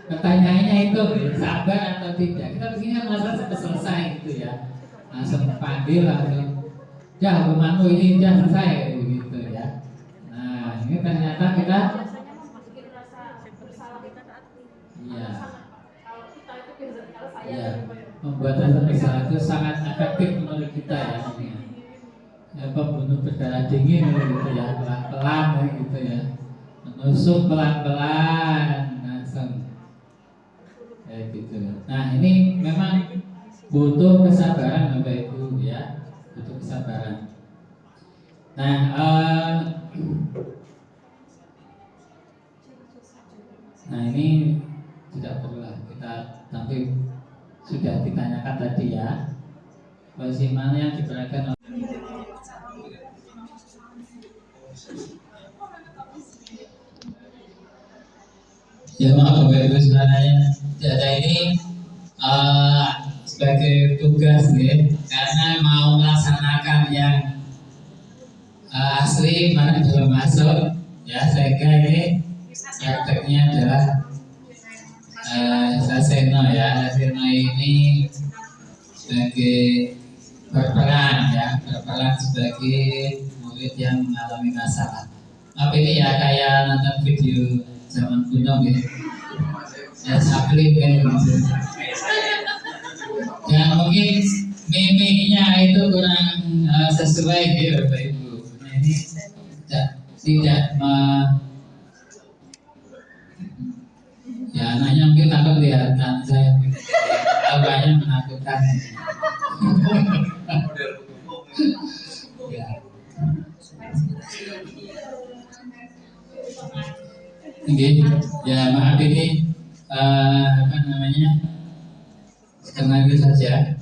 Pertanyaannya itu sabar atau tidak? Kita begini masalah sampai selesai gitu ya, langsung panggil langsung, ya hukumanmu ini sudah selesai gitu ya. Nah ini ternyata kita membuat rasa bersalah itu sangat efektif menurut kita ya. Pembunuh berdarah dingin gitu ya, pelan-pelan gitu ya, menusuk pelan-pelan langsung kayak gitu. Nah ini butuh kesabaran Bapak Ibu ya, butuh kesabaran. Nah, ini tidak perlulah kita, tapi sudah ditanyakan tadi ya, posisi mana yang diperagakan. Ya maaf Bapak Ibu sebenarnya data ini sebagai tugas nih, karena mau melaksanakan yang asli mana belum masuk ya, sehingga ini prakteknya adalah Saseno ya. Saseno ini sebagai berperan ya, berperan sebagai murid yang mengalami masalah. Tapi ini ya kayak nonton video zaman kuno gitu ya, saklip kan gitu ya, mungkin mimiknya itu kurang sesuai gitu Bapak Ibu. Nah, ini tidak ya, anaknya mungkin takut kelihatan saya banyak menakutkan ya. Oke, ya maaf ini apa namanya, setengah itu saja.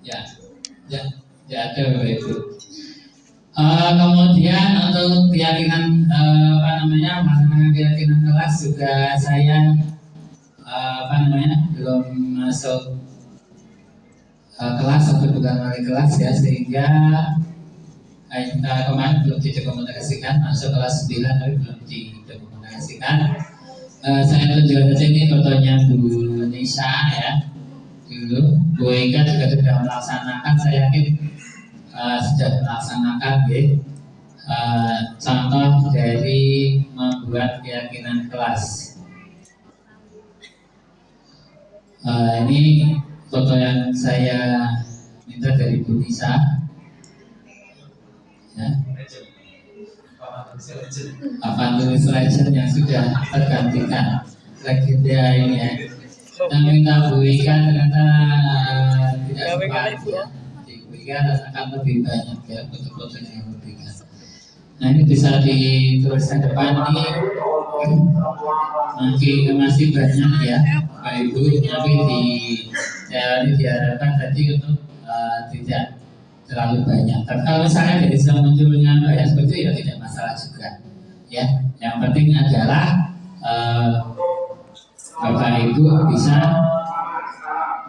Ya ada Bapak Ibu. Kemudian untuk keyakinan apa namanya, masalah keyakinan kelas juga saya apa namanya belum masuk kelas atau bukan wali kelas ya, sehingga kemarin belum didokumentasikan, masuk kelas 9 tapi belum didokumentasikan. Saya tunjukkan saja ini fotonya Bu Nisa ya, dulu Bu Eka juga sudah melaksanakan, saya yakin sudah melaksanakan ya, contoh dari membuat keyakinan kelas. Ini foto yang saya minta dari Bu Nisa ya. Apa tulis legend yang sudah tergantikan legenda ini ya. Kita minta Bu Ika ternyata tidak sempat ya. Bu Ika akan lebih banyak ya foto-fotonya yang lebih banyak. Nah ini bisa dituliskan depan ini, masih banyak ya Pak Ibu, tapi diharapkan tadi untuk tidak terlalu banyak. Tapi kalau misalnya dari bisa munculnya banyak seperti itu ya tidak masalah juga ya. Yang penting adalah Bapak Ibu bisa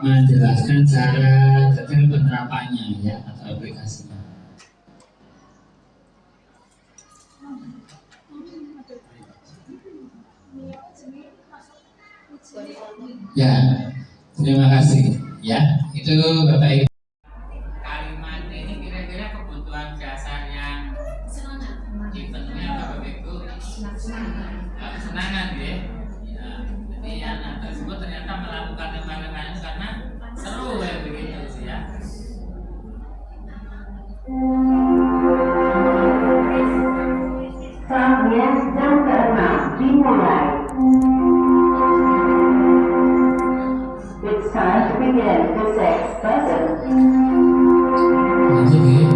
menjelaskan cara detail penerapannya ya, atau aplikasinya. Ya, terima kasih ya. Itu Bapak Ibu. Kalimat ini kira-kira kebutuhan dasar yang dipenuhi apa Bapak Ibu? Kesenangan ya. Ya, jadi anak tersebut ternyata melakukan teman-teman itu karena seru ya begitu ya. Saatnya jam ke-6 dimulai. It's time to begin the sixth lesson. Lanjut ya.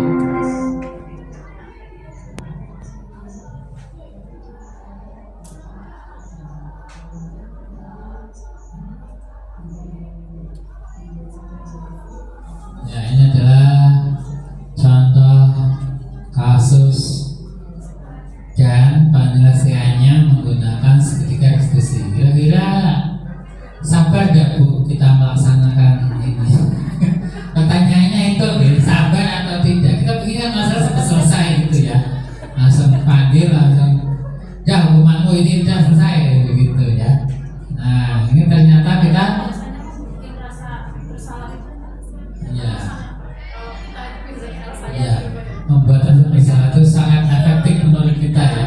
Ya, ini adalah contoh kasus dan penyelesaiannya menggunakan segitiga eksekusi. Kira-kira sabar nggak Bu kita melaksanakan ini? Pertanyaannya itu, sabar atau tidak? Kita pikirkan masalah sampai selesai gitu ya, langsung panggil, langsung ya hukumanmu ini udah selesai begitu ya. Nah ini ternyata kita ya membuat bersalah itu sangat efektif menurut kita ya.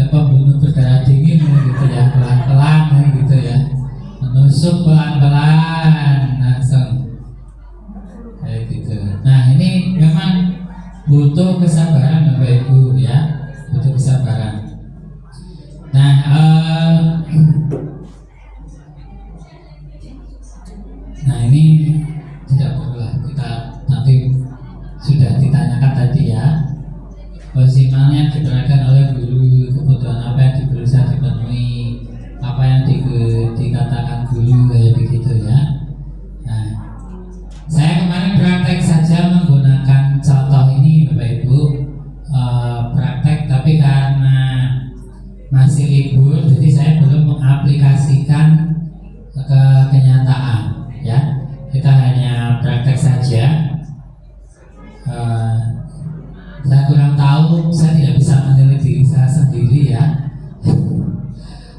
Pembunuh berdarah dingin gitu ya, pelan-pelan gitu ya, menusuk pelan-pelan langsung kayak gitu. Nah ini memang butuh kesabaran Bapak Ibu ya, butuh kesabaran. Nah nah ini yang diperhatikan oleh guru, kebutuhan apa yang bisa dipenuhi, apa yang dikatakan guru kayak begitu ya. Nah, saya kemarin praktek saja menggunakan contoh ini Bapak Ibu, praktek, tapi karena masih libur jadi saya belum mengaplikasikan ke kenyataan ya. Kita hanya praktek saja. Saya kurang tahu, saya tidak bisa menilai diri saya sendiri ya.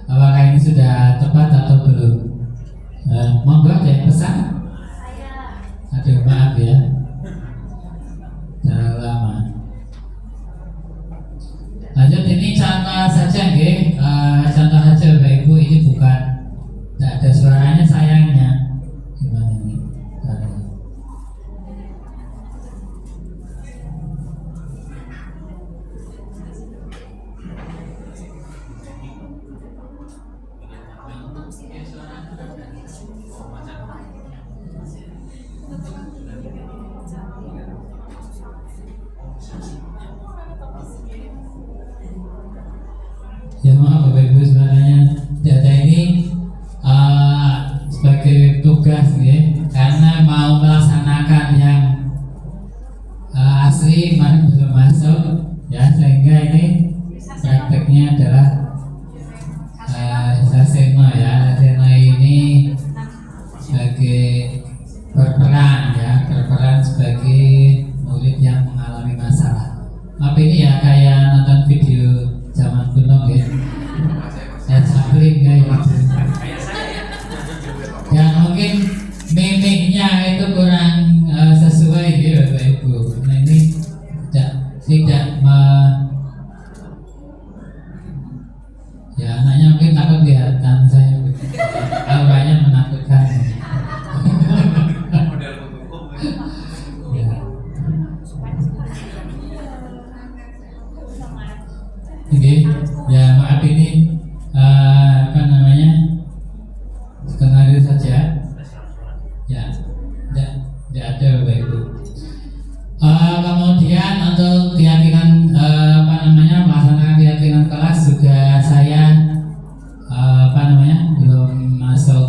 Apakah ini sudah tepat atau belum? Monggo ada yang pesan? Aduh maaf ya, terlalu lama. Lanjut, ini contoh saja nggih. Contoh saja Bapak Ibu, ini bukan, tidak ada suaranya sayangnya. Gimana ini? Ya maaf Bapak Ibu, sebenarnya data ini sebagai tugas ya, karena mau melaksanakan yang asli kemarin belum masuk ya, sehingga ini prakteknya adalah Saseno ya. Saseno ini sebagai berperan ya, berperan sebagai murid yang mengalami masalah. Maaf ini ya kayak nonton video zaman kuno ya, saya sapling kayak gitu. Ya mungkin mimiknya itu kurang sesuai ya Bapak Ibu. Nah ini tidak ya, anaknya mungkin takut kelihatan saya, auranya menakutkan. Ya. Oke, ya maaf ini apa namanya, skenario saja. Ya, tidak ada Bapak Ibu. Kemudian untuk keyakinan apa namanya, melaksanakan keyakinan kelas juga saya apa namanya belum masuk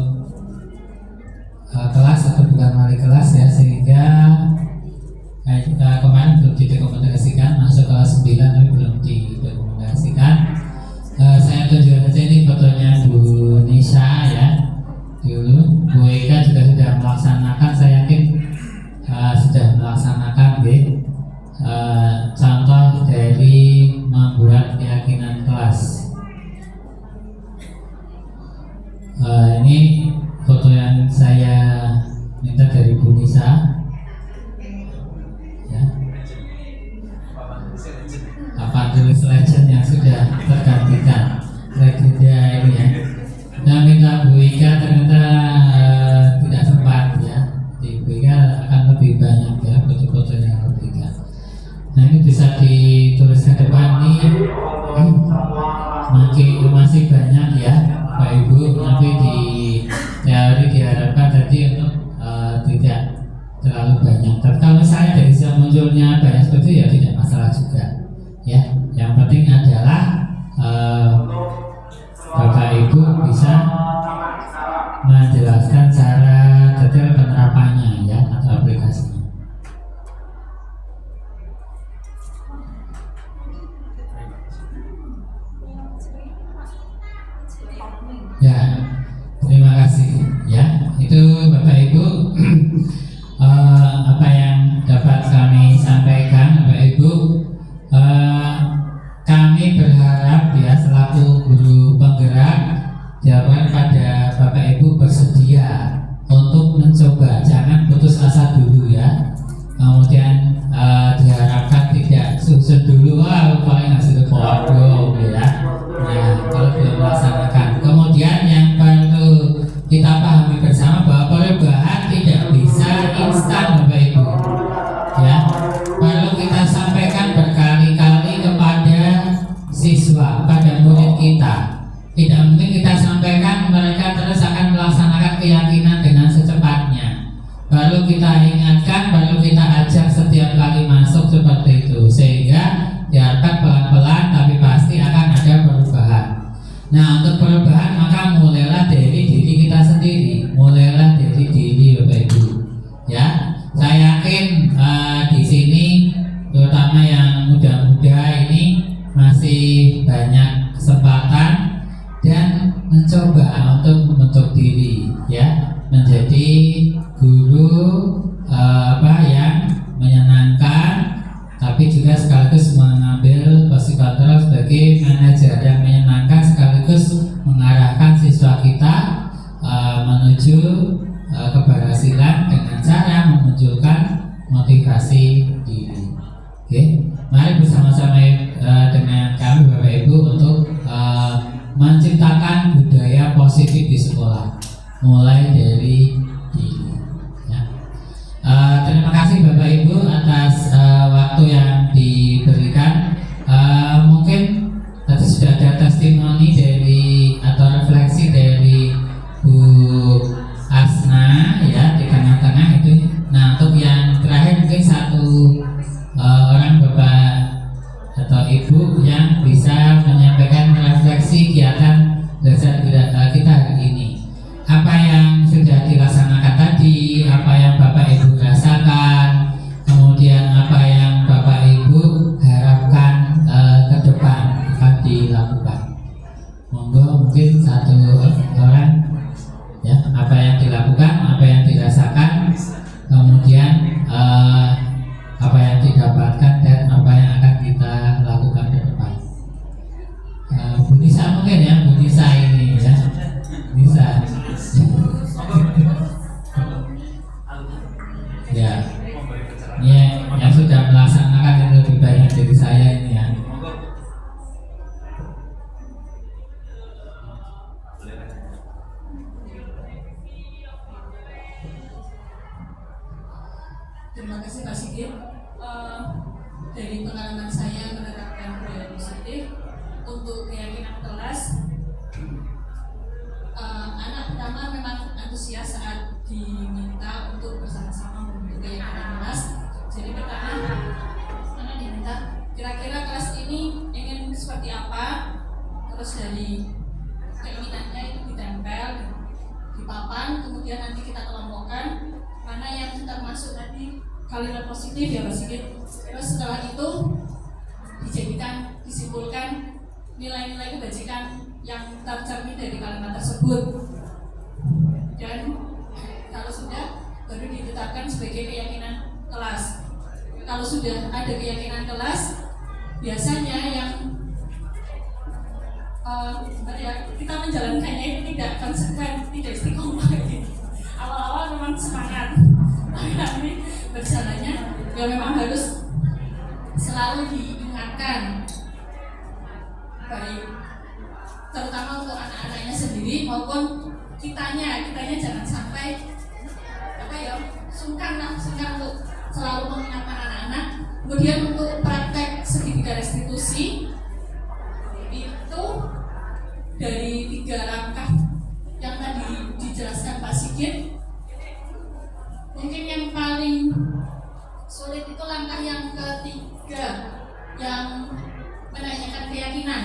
kelas atau bukan wali kelas ya, sehingga kita kemarin belum didokumentasikan, masuk kelas 9 tapi belum didokumentasikan. Saya tunjukkan saja ini fotonya Bu Nisa ya. Dulu Bu Eka juga sudah melaksanakan, saya yakin sudah melaksanakan contoh dari membuat keyakinan kelas. Ini foto yang saya minta dari Bu Nisa ya. Papan tulis legend yang sudah tergantikan, legenda ini ya. Dan minta Bu Ika, ternyata tidak sempat ya. Di Bu Ika akan lebih banyak ya foto-fotonya Bu Ika. Nah ini bisa ditulis ke depan nih, masih banyak ya Pak Ibu. Nanti di teori diharapkan tadi untuk tidak terlalu banyak. Tapi kalau misalnya dari siang munculnya banyak seperti itu ya tidak masalah juga ya. Yang penting adalah Bapak Ibu bisa menjelaskan cara detail penerapannya ya, atau aplikasinya. Ya, terima kasih ya. Itu Bapak Ibu apa yang dapat kami sampaikan Bapak Ibu. Kami berharap ya selaku guru penggerak diharapkan pada Bapak Ibu bersedia untuk mencoba, jangan putus asa dulu ya. Kemudian diharapkan tidak susun dulu, paling ngasih foto ya. Nah kalau belum melaksanakan, kemudian yang perlu kita pahami bersama bahwa perubahan tidak bisa instan Bapak Ibu ya. Perlu kita sampaikan berkali-kali kepada siswa, pada murid kita. Tidak mungkin kita sampaikan mereka terus akan melaksanakan keyakinan dengan secepatnya. Baru kita ingatkan, baru kita ajak setiap kali masuk seperti itu, sehingga diharapkan pelan-pelan Nah, untuk perubahan maka mulailah dari diri kita sendiri, mulailah dari diri Bapak Ibu. Ya, saya yakin di sini terutama yang muda-muda ini masih banyak kesempatan dan mencoba untuk membentuk diri, ya, menjadi guru yang menyenangkan, tapi juga sekaligus mengambil posisi kontrol sebagai manajer yang menyenangkan sekaligus mengarahkan siswa kita menuju keberhasilan dengan cara memunculkan motivasi diri. Oke, mari bersama-sama dengan kami Bapak Ibu untuk menciptakan budaya positif di sekolah, mulai dari diri. Ya. Terima kasih Bapak Ibu atas waktu yang diberikan. Mungkin tadi sudah ada testimoni dari atau refleksi dari Bu Asna, ya, di tengah-tengah itu. Nah, untuk yang terakhir mungkin satu orang Bapak atau Ibu yang bisa menyampaikan refleksi kegiatan belajar kita hari ini. Apa yang sudah dilaksanakan tadi, apa yang Bapak Ibu rasakan, kemudian apa yang Bapak Ibu harapkan ke depan akan dilakukan. Monggo mungkin satu orang, ya, apa yang dilakukan, apa yang dirasakan, kemudian apa yang didapatkan dan apa yang akan kita lakukan ke depan. Bu Nisa mungkin, ya, Bu Nisa ini, ya, Nisa. Ya, ini yang sudah melaksanakan yang lebih banyak dari saya ini, ya. Terima kasih Pak Sigit. Dari pengalaman saya menerapkan budaya positif untuk keyakinan kelas, anak pertama memang antusias saat diminta untuk bersama-sama membentuk keyakinan kelas. Jadi pertama, anak diminta kira-kira kelas ini ingin seperti apa, terus dari keinginannya itu ditempel di papan, kemudian nanti kita kelompokkan mana yang termasuk nanti kalimat positif, ya Pak Sigit. Terus setelah itu disimpulkan nilai-nilai kebajikan yang tercermin dari kalimat tersebut, dan kalau sudah baru ditetapkan sebagai keyakinan kelas. Kalau sudah ada keyakinan kelas, biasanya yang kita menjalankannya itu tidak konsekuen, tidak istiqomah gitu. Awal-awal memang semangat, tapi nanti berjalannya ya memang harus selalu diingatkan, baik terutama untuk anak-anaknya sendiri maupun kitanya jangan sampai sungkan untuk selalu mengingatkan anak-anak. Kemudian untuk praktek segitiga restitusi itu dari 3 langkah yang tadi dijelaskan Pak Sigit, mungkin yang paling sulit itu langkah yang ketiga, yang menanyakan keyakinan.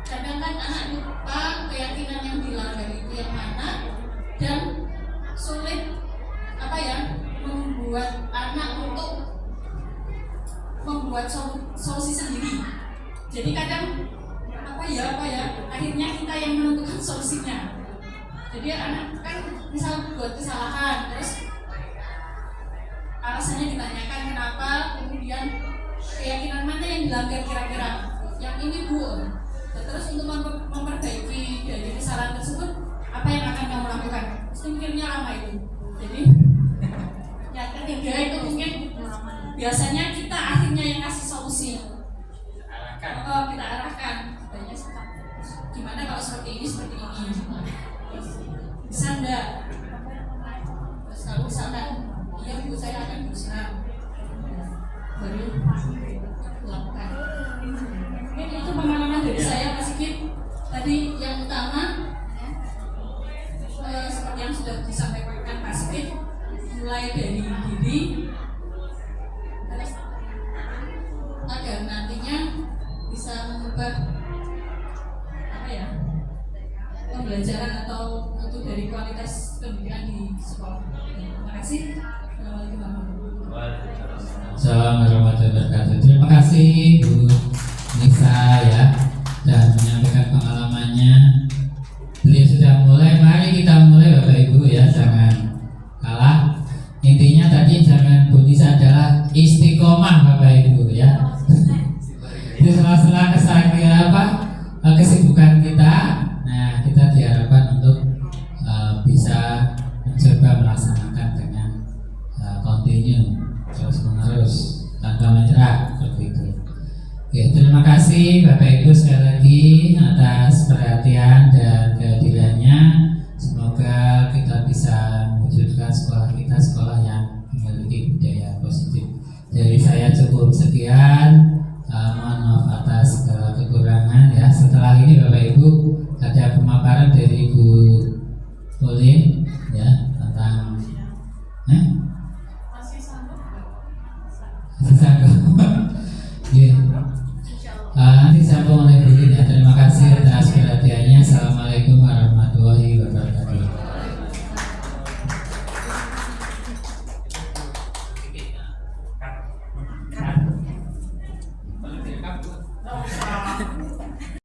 Kadang kan anak lupa keyakinan yang dilanggar itu yang mana, dan sulit membuat anak untuk membuat solusi sendiri. Jadi kadang akhirnya kita yang menentukan solusinya. Jadi anak kan misal buat kesalahan, terus alasannya ditanyakan kenapa, kemudian keyakinan mana yang dilanggar kira-kira, yang ini Bu. Terus untuk memperbaiki dari kesalahan tersebut, apa yang akan kamu lakukan? Mesti mikirnya lama itu. Jadi yang ketiga itu mungkin biasanya kita akhirnya yang kasih solusi. Kita arahkan. Gimana kalau seperti ini, bisa enggak? Terus kalau misalkan iya Bu, saya akan berusaha, baru lakukan. Mungkin itu pengalaman dari saya Pak Sigit. Tadi yang utama seperti yang sudah disampaikan Pak Sigit, mulai dari diri, terus agar nantinya bisa mengubah pembelajaran atau untuk dari kualitas pendidikan di sekolah. Terima kasih. Assalamualaikum warahmatullahi wabarakatuh. Assalamualaikum warahmatullahi wabarakatuh. Terima kasih Bu Nisa ya, dan menyampaikan pengalamannya. Beliau sudah mulai, mari kita mulai Bapak Ibu ya, jangan kalah. Intinya tadi jangan Bu Nisa adalah istiqomah Bapak Ibu ya. Di sela-sela kesibukan kita, nah kita diharapkan untuk bisa mencoba melaksanakan dengan continue, terus menerus tanpa menyerah seperti itu. Oke, terima kasih Bapak Ibu sekali lagi atas perhatian dan kehadirannya. Semoga kita bisa mewujudkan sekolah kita sekolah yang memiliki budaya positif. Dari saya cukup sekian. Mohon maaf atas segala kekurangan ya. Setelah ini Bapak Ibu ada pemaparan dari Bu Pauline ya tentang